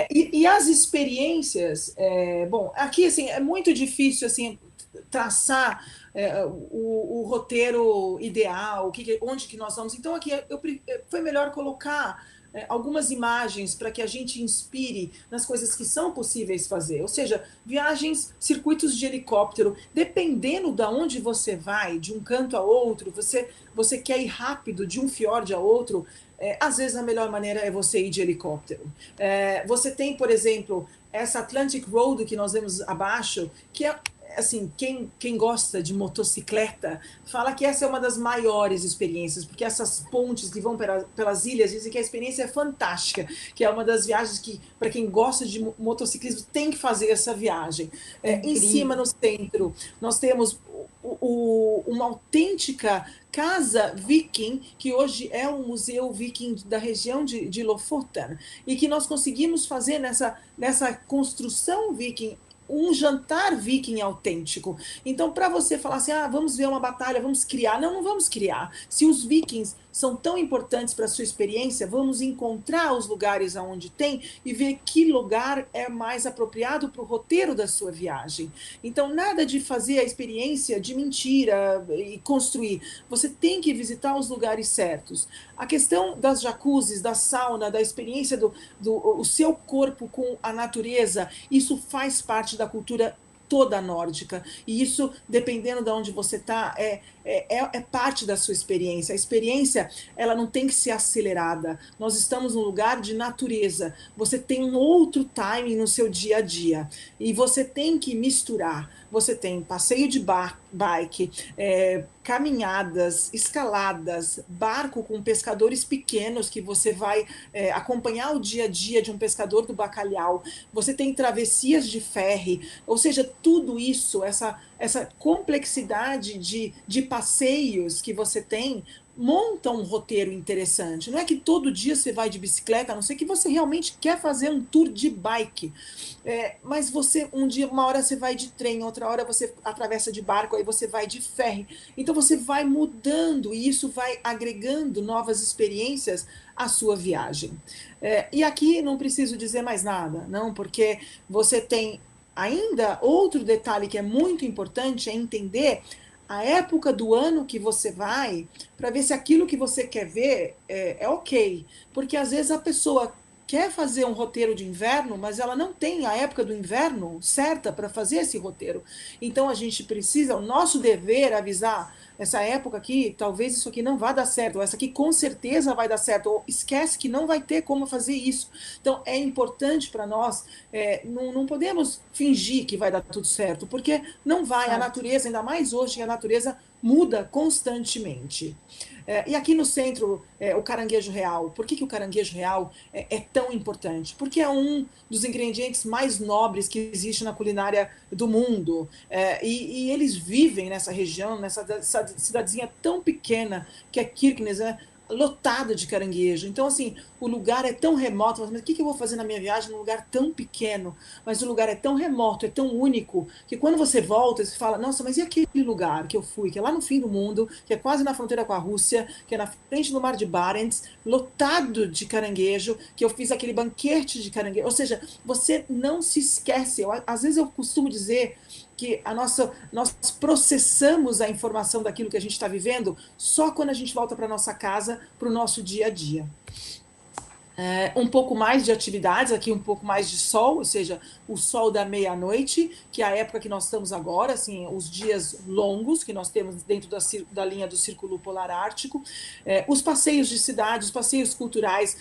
E as experiências, bom, aqui assim, é muito difícil assim, traçar o roteiro ideal, onde que nós vamos. Então, aqui foi melhor colocar algumas imagens para que a gente inspire nas coisas que são possíveis fazer. Ou seja, viagens, circuitos de helicóptero, dependendo de onde você vai, de um canto a outro, você quer ir rápido de um fiord a outro, às vezes a melhor maneira é você ir de helicóptero. Você tem, por exemplo, essa Atlantic Road que nós vemos abaixo, que é assim, quem gosta de motocicleta fala que essa é uma das maiores experiências, porque essas pontes que vão pelas ilhas dizem que a experiência é fantástica, que é uma das viagens que, para quem gosta de motociclismo, tem que fazer essa viagem. Em cima, Incrível. no centro, nós temos uma autêntica casa viking, que hoje é um museu viking da região de Lofoten, e que nós conseguimos fazer nessa construção viking um jantar viking autêntico. Então, para você falar assim, ah, vamos ver uma batalha, vamos criar. Não, não vamos criar. Se os vikings são tão importantes para a sua experiência, vamos encontrar os lugares aonde tem e ver que lugar é mais apropriado para o roteiro da sua viagem. Então, nada de fazer a experiência de mentira e construir. Você tem que visitar os lugares certos. A questão das jacuzzis, da sauna, da experiência o seu corpo com a natureza, isso faz parte da cultura toda nórdica. E isso, dependendo de onde você está, é parte da sua experiência. A experiência, ela não tem que ser acelerada. Nós estamos num lugar de natureza. Você tem um outro timing no seu dia a dia. E você tem que misturar. Você tem passeio de bike, caminhadas, escaladas, barco com pescadores pequenos que você vai acompanhar o dia a dia de um pescador do bacalhau. Você tem travessias de ferry, ou seja, tudo isso, essa complexidade de passeios que você tem, monta um roteiro interessante. Não é que todo dia você vai de bicicleta, a não ser que você realmente quer fazer um tour de bike. Mas você, um dia, uma hora você vai de trem, outra hora você atravessa de barco, aí você vai de ferry. Então você vai mudando e isso vai agregando novas experiências à sua viagem. E aqui não preciso dizer mais nada, não, porque você tem ainda outro detalhe que é muito importante, é entender a época do ano que você vai, para ver se aquilo que você quer ver é ok. Porque às vezes a pessoa quer fazer um roteiro de inverno, mas ela não tem a época do inverno certa para fazer esse roteiro. Então a gente precisa, o nosso dever é avisar, essa época aqui, talvez isso aqui não vá dar certo, ou essa aqui com certeza vai dar certo, ou esquece que não vai ter como fazer isso. Então é importante para nós, não podemos fingir que vai dar tudo certo, porque não vai, a Exato. natureza, ainda mais hoje, que a natureza muda constantemente. E aqui no centro, o caranguejo real. Por que o caranguejo real é tão importante? Porque é um dos ingredientes mais nobres que existe na culinária do mundo. E eles vivem nessa região, nessa cidadezinha tão pequena que é Kirkenes, né? Lotada de caranguejo. Então, assim, o lugar é tão remoto, mas o que eu vou fazer na minha viagem num lugar tão pequeno? Mas o lugar é tão remoto, é tão único, que quando você volta, você fala, nossa, mas e aquele lugar que eu fui, que é lá no fim do mundo, que é quase na fronteira com a Rússia, que é na frente do mar de Barents, lotado de caranguejo, que eu fiz aquele banquete de caranguejo. Ou seja, você não se esquece. Às vezes eu costumo dizer que nós processamos a informação daquilo que a gente está vivendo só quando a gente volta para nossa casa, para o nosso dia a dia. Um pouco mais de atividades, aqui um pouco mais de sol, ou seja, o sol da meia-noite, que é a época que nós estamos agora, assim, os dias longos que nós temos dentro da linha do Círculo Polar Ártico, os passeios de cidade, os passeios culturais,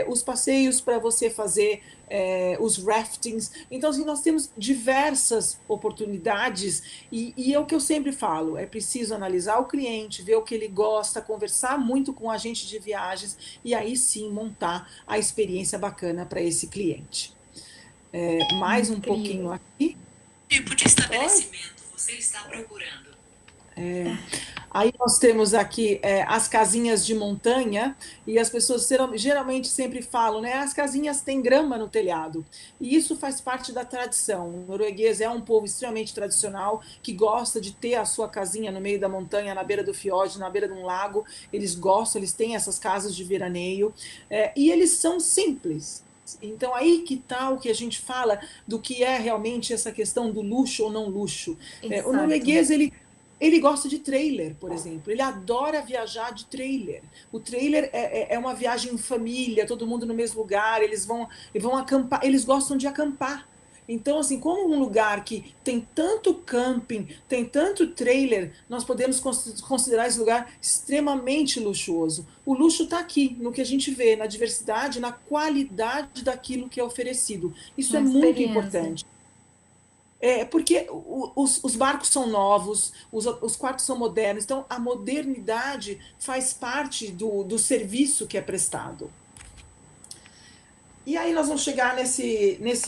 os passeios para você fazer os raftings. Então, assim, nós temos diversas oportunidades e é o que eu sempre falo, é preciso analisar o cliente, ver o que ele gosta, conversar muito com o agente de viagens e aí sim montar a experiência bacana para esse cliente. Mais um pouquinho Incrível. aqui. Tipo de estabelecimento você está procurando? Aí nós temos aqui as casinhas de montanha e as pessoas geralmente sempre falam, né? As casinhas têm grama no telhado. E isso faz parte da tradição. O norueguês é um povo extremamente tradicional que gosta de ter a sua casinha no meio da montanha, na beira do fiord, na beira de um lago. Eles gostam, eles têm essas casas de veraneio e eles são simples. Então aí que está o que a gente fala do que é realmente essa questão do luxo ou não luxo. O Exato. norueguês, ele gosta de trailer, por exemplo. Ele adora viajar de trailer. O trailer é uma viagem em família, todo mundo no mesmo lugar, eles vão acampar, eles gostam de acampar. Então, assim, como um lugar que tem tanto camping, tem tanto trailer, nós podemos considerar esse lugar extremamente luxuoso. O luxo está aqui, no que a gente vê, na diversidade, na qualidade daquilo que é oferecido. Isso é Uma muito experiência. importante. Porque os barcos são novos, os quartos são modernos, então a modernidade faz parte do serviço que é prestado. E aí nós vamos chegar nessa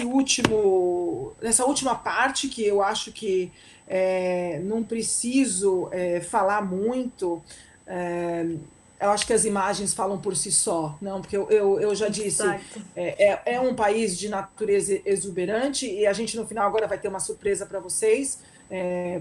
última parte, que eu acho que não preciso falar muito, eu acho que as imagens falam por si só, não? Porque eu já disse, Exato. é um país de natureza exuberante e a gente no final agora vai ter uma surpresa para vocês,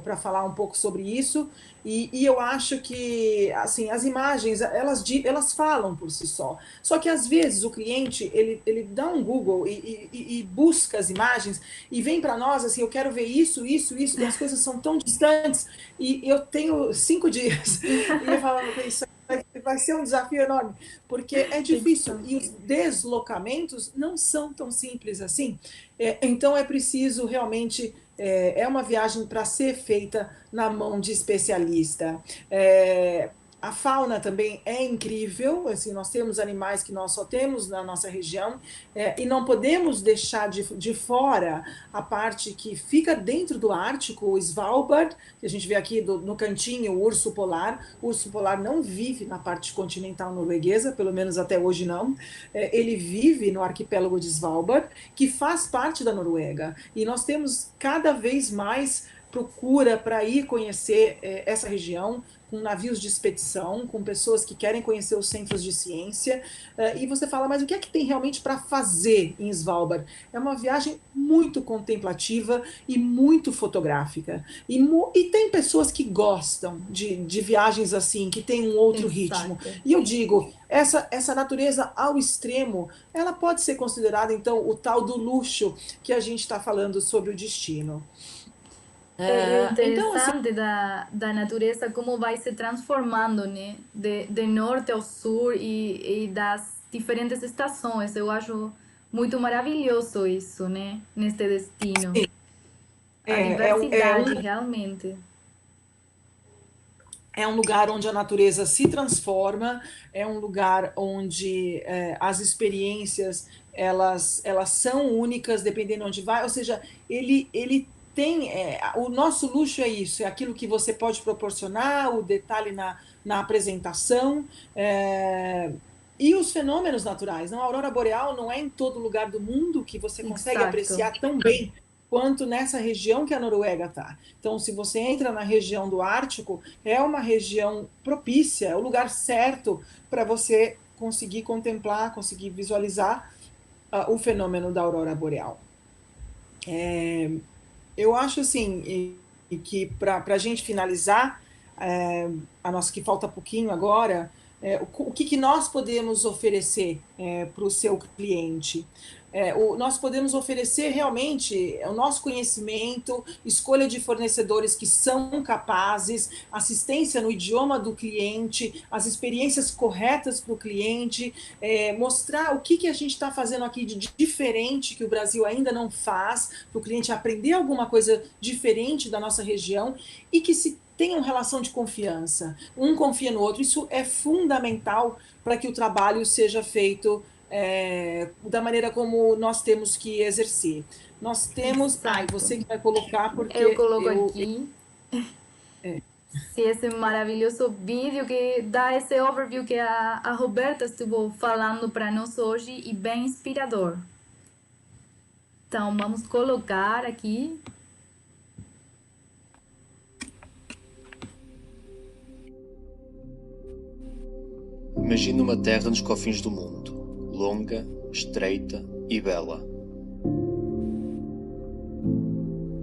para falar um pouco sobre isso. E eu acho que assim as imagens elas falam por si só. Só que às vezes o cliente ele dá um Google e busca as imagens e vem para nós assim, eu quero ver isso, isso, isso, e as coisas são tão distantes e eu tenho 5 dias e eu falo, isso vai ser um desafio enorme, porque é Tem que difícil ser. e os deslocamentos não são tão simples assim. Então é preciso realmente uma viagem para ser feita na mão de especialista. A fauna também é incrível, assim, nós temos animais que nós só temos na nossa região, e não podemos deixar de fora a parte que fica dentro do Ártico, o Svalbard, que a gente vê aqui no cantinho, o urso polar. O urso polar não vive na parte continental norueguesa, pelo menos até hoje não. Ele vive no arquipélago de Svalbard, que faz parte da Noruega. E nós temos cada vez mais procura para ir conhecer essa região, com navios de expedição, com pessoas que querem conhecer os centros de ciência, e você fala, mas o que é que tem realmente para fazer em Svalbard? É uma viagem muito contemplativa e muito fotográfica. E tem pessoas que gostam de viagens assim, que tem um outro ritmo. Exato. E eu digo, essa natureza ao extremo, ela pode ser considerada, então, o tal do luxo que a gente está falando sobre o destino. É Então, assim, interessante da natureza como vai se transformando, né? De norte ao sul e das diferentes estações. Eu acho muito maravilhoso isso, né? Neste destino. A é, é, é diversidade, um realmente. é um lugar onde a natureza se transforma, é um lugar onde as experiências elas são únicas dependendo de onde vai, ou seja, ele tem o nosso luxo é isso, é aquilo que você pode proporcionar, o detalhe na apresentação, e os fenômenos naturais. Não, a aurora boreal não é em todo lugar do mundo que você consegue Exato. apreciar tão bem quanto nessa região que a Noruega está. Então, se você entra na região do Ártico, é uma região propícia, é o lugar certo para você conseguir contemplar, conseguir visualizar o fenômeno da aurora boreal. Eu acho assim que para a gente finalizar, a nossa que falta pouquinho agora, o que nós podemos oferecer para o seu cliente? Nós podemos oferecer realmente o nosso conhecimento, escolha de fornecedores que são capazes, assistência no idioma do cliente, as experiências corretas para o cliente, mostrar o que a gente está fazendo aqui de diferente que o Brasil ainda não faz, para o cliente aprender alguma coisa diferente da nossa região e que se tenham relação de confiança. Um confia no outro. Isso é fundamental para que o trabalho seja feito da maneira como nós temos que exercer. Nós temos. Ai, Exato. você que vai colocar, Eu porque coloco aqui. Sim, esse maravilhoso vídeo que dá esse overview que a Roberta estuvo falando para nós hoje e bem inspirador. Então, vamos colocar aqui. Imagina uma terra nos confins do mundo, longa, estreita e bela.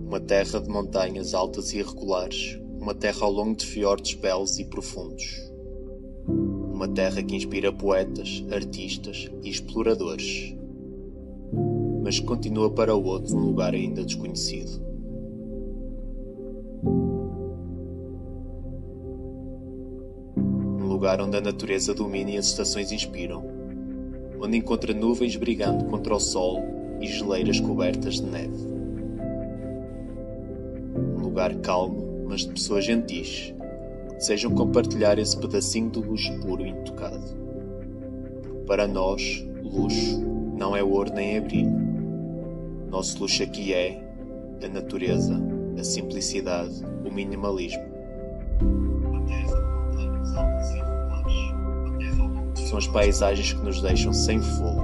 Uma terra de montanhas altas e irregulares, uma terra ao longo de fiordes belos e profundos. Uma terra que inspira poetas, artistas e exploradores, mas que continua para o outro um lugar ainda desconhecido. Um lugar onde a natureza domina e as estações inspiram, onde encontra nuvens brigando contra o sol e geleiras cobertas de neve. Um lugar calmo, mas de pessoas gentis, que desejam compartilhar esse pedacinho de luxo puro e intocado. Para nós, luxo não é ouro nem é brilho. Nosso luxo aqui é a natureza, a simplicidade, o minimalismo. São as paisagens que nos deixam sem fogo.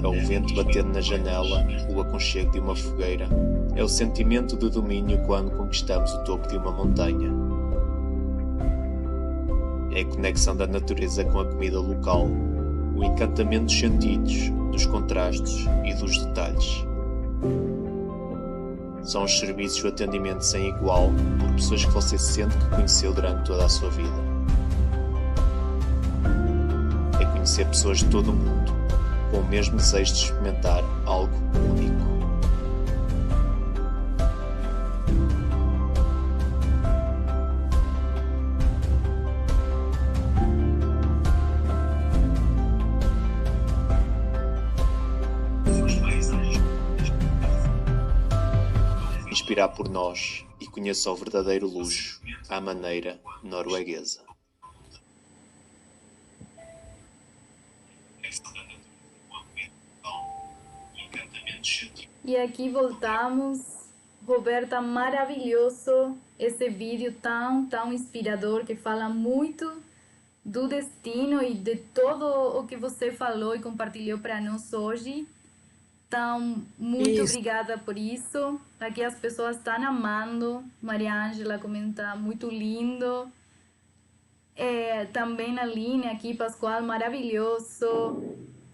É o vento batendo na janela, o aconchego de uma fogueira. É o sentimento de domínio quando conquistamos o topo de uma montanha. É a conexão da natureza com a comida local, o encantamento dos sentidos, dos contrastes e dos detalhes. São os serviços de atendimento sem igual por pessoas que você sente que conheceu durante toda a sua vida. É conhecer pessoas de todo o mundo, com o mesmo desejo de experimentar algo único. Inspirar por nós e conheça o verdadeiro luxo à maneira norueguesa. E aqui voltamos. Roberta, maravilhoso esse vídeo tão inspirador que fala muito do destino e de todo o que você falou e compartilhou para nós hoje. Então, muito obrigada por isso. Aqui as pessoas estão amando. Maria Ângela comenta, muito lindo. Também na linha aqui, Pascoal, maravilhoso.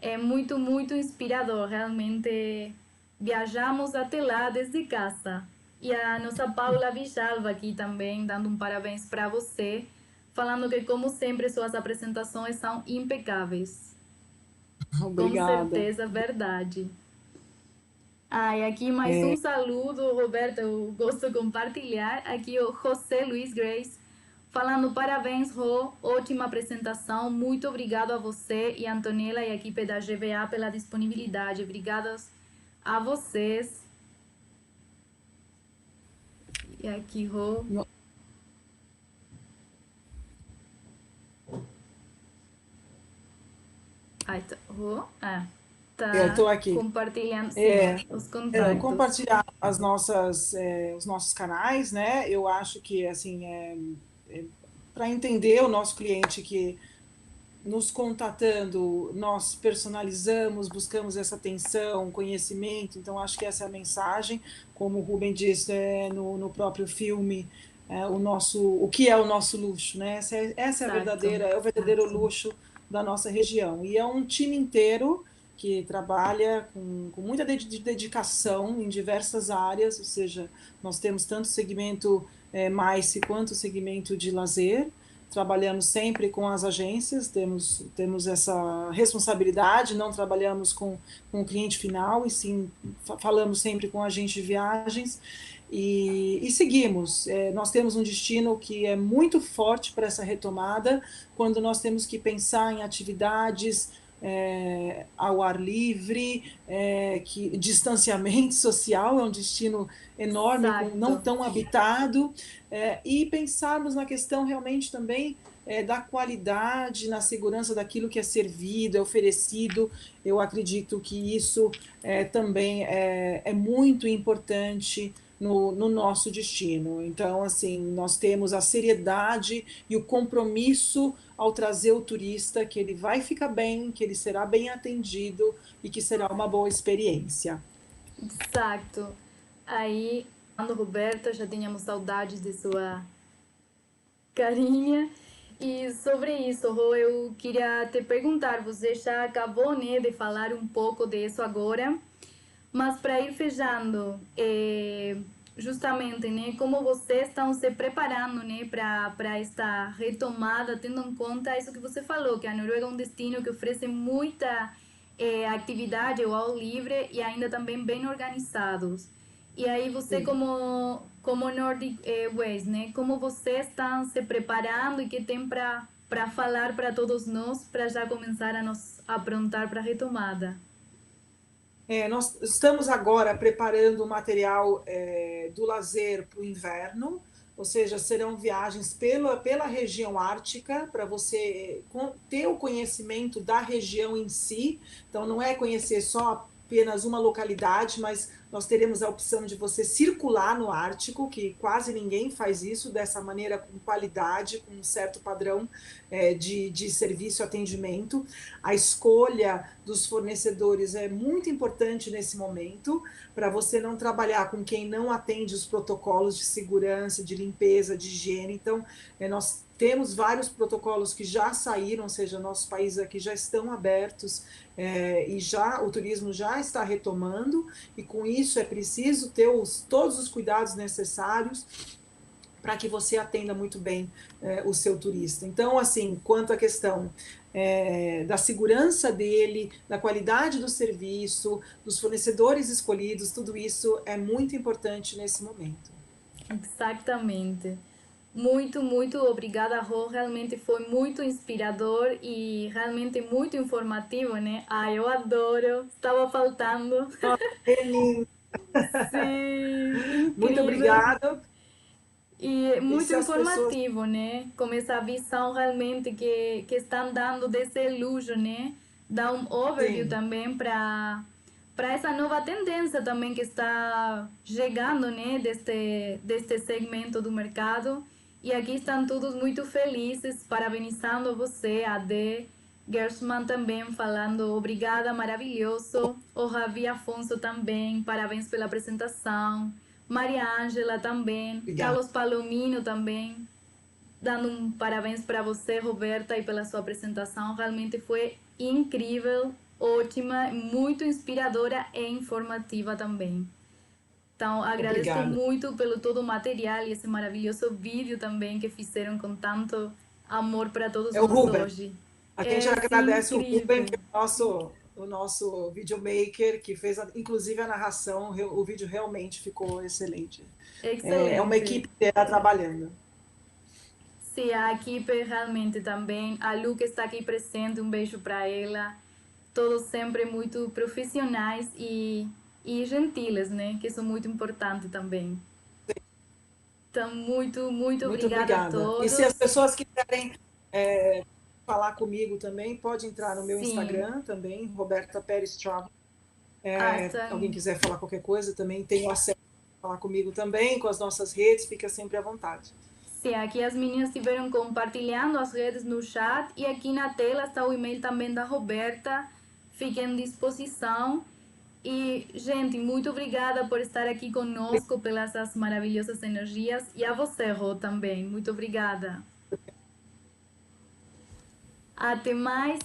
É muito inspirador. Realmente, viajamos até lá desde casa. E a nossa Paula Vijalva aqui também, dando um parabéns para você, falando que, como sempre, suas apresentações são impecáveis. Obrigada. Com certeza, verdade. E aqui mais um saludo, Roberta, eu gosto de compartilhar. Aqui o José Luiz Grace, falando parabéns, Rô, ótima apresentação, muito obrigado a você e a Antonella e a equipe da GVA pela disponibilidade. Obrigadas a vocês. E aqui, Rô. Rô? Eu tô aqui. Compartilhando os contatos. Compartilhar os nossos canais, né? Eu acho que, assim, para entender o nosso cliente que nos contatando, nós personalizamos, buscamos essa atenção, conhecimento, então acho que essa é a mensagem, como o Rubem disse no próprio filme, o que é o nosso luxo, né? Essa é o verdadeiro luxo da nossa região. E é um time inteiro que trabalha com muita dedicação em diversas áreas, ou seja, nós temos tanto o segmento MICE quanto o segmento de lazer, trabalhamos sempre com as agências, temos essa responsabilidade, não trabalhamos com o cliente final, e sim falamos sempre com o agente de viagens, e seguimos. Nós temos um destino que é muito forte para essa retomada, quando nós temos que pensar em atividades ao ar livre, distanciamento social, é um destino enorme, não tão habitado, e pensarmos na questão realmente também da qualidade, na segurança daquilo que é servido, é oferecido. Eu acredito que isso também é muito importante no nosso destino. Então, assim, nós temos a seriedade e o compromisso ao trazer o turista, que ele vai ficar bem, que ele será bem atendido e que será uma boa experiência. Exato. Aí, quando Roberta, já tínhamos saudades de sua carinha. E sobre isso, Rô, eu queria te perguntar, você já acabou, né, de falar um pouco disso agora, mas para ir fechando, justamente, né, como vocês estão se preparando, né, para esta retomada, tendo em conta isso que você falou, que a Noruega é um destino que oferece muita atividade ao ar livre e ainda também bem organizados. E aí você, como Nordic Ways, né, como vocês estão se preparando e que tem para falar para todos nós, para já começar a nos aprontar para a retomada? Nós estamos agora preparando o material do lazer para o inverno, ou seja, serão viagens pela região ártica, para você ter o conhecimento da região em si. Então, não é conhecer só apenas uma localidade, mas Nós teremos a opção de você circular no Ártico, que quase ninguém faz isso dessa maneira, com qualidade, com um certo padrão de serviço e atendimento. A escolha dos fornecedores é muito importante nesse momento, para você não trabalhar com quem não atende os protocolos de segurança, de limpeza, de higiene. Então, nós temos vários protocolos que já saíram, ou seja, nossos países aqui já estão abertos e o turismo já está retomando, e com isso é preciso ter todos os cuidados necessários para que você atenda muito bem o seu turista. Então, assim, quanto à questão da segurança dele, da qualidade do serviço, dos fornecedores escolhidos, tudo isso é muito importante nesse momento. Exatamente. Muito, muito obrigada, Rô. Realmente foi muito inspirador e realmente muito informativo, né? Ai, eu adoro. Estava faltando. Eli, Sim, muito incrível. obrigada. E E muito se as pessoas... informativo, né? Com essa visão realmente que estão dando desse luxo, né? Dá um overview Sim, também para essa nova tendência também que está chegando, né? Deste segmento do mercado. E aqui estão todos muito felizes, parabenizando você, a Dé. Gersman também falando obrigada, maravilhoso. O Ravi Afonso também, parabéns pela apresentação. Maria Ângela também, obrigada. Carlos Palomino também, dando um parabéns para você, Roberta, e pela sua apresentação. Realmente foi incrível, ótima, muito inspiradora e informativa também. Então, agradeço Obrigada. muito pelo todo o material e esse maravilhoso vídeo também que fizeram com tanto amor para todos É o nós Ruben. hoje. A gente É, sim, agradece o Ruben, incrível. que é o nosso videomaker, que fez inclusive a narração. O vídeo realmente ficou excelente. É uma Excelente. equipe inteira trabalhando. Sim, a equipe realmente também. A Lu que está aqui presente, um beijo para ela. Todos sempre muito profissionais e gentiles, né? Que isso é muito importante também. Então, muito, muito Muito obrigada a obrigada. E se as todos. pessoas quiserem falar comigo também, pode entrar no meu Sim, Instagram também, Roberta Pérez Travel. Alguém estão, quiser falar qualquer coisa, também tem acesso a falar comigo também, com as nossas redes, fica sempre à vontade. sim, aqui as meninas estiveram compartilhando as redes no chat e aqui na tela está o e-mail também da Roberta. Fiquem à disposição. E, gente, muito obrigada por estar aqui conosco, pelas essas maravilhosas energias. E a você, Rô, também. Muito obrigada. Até mais.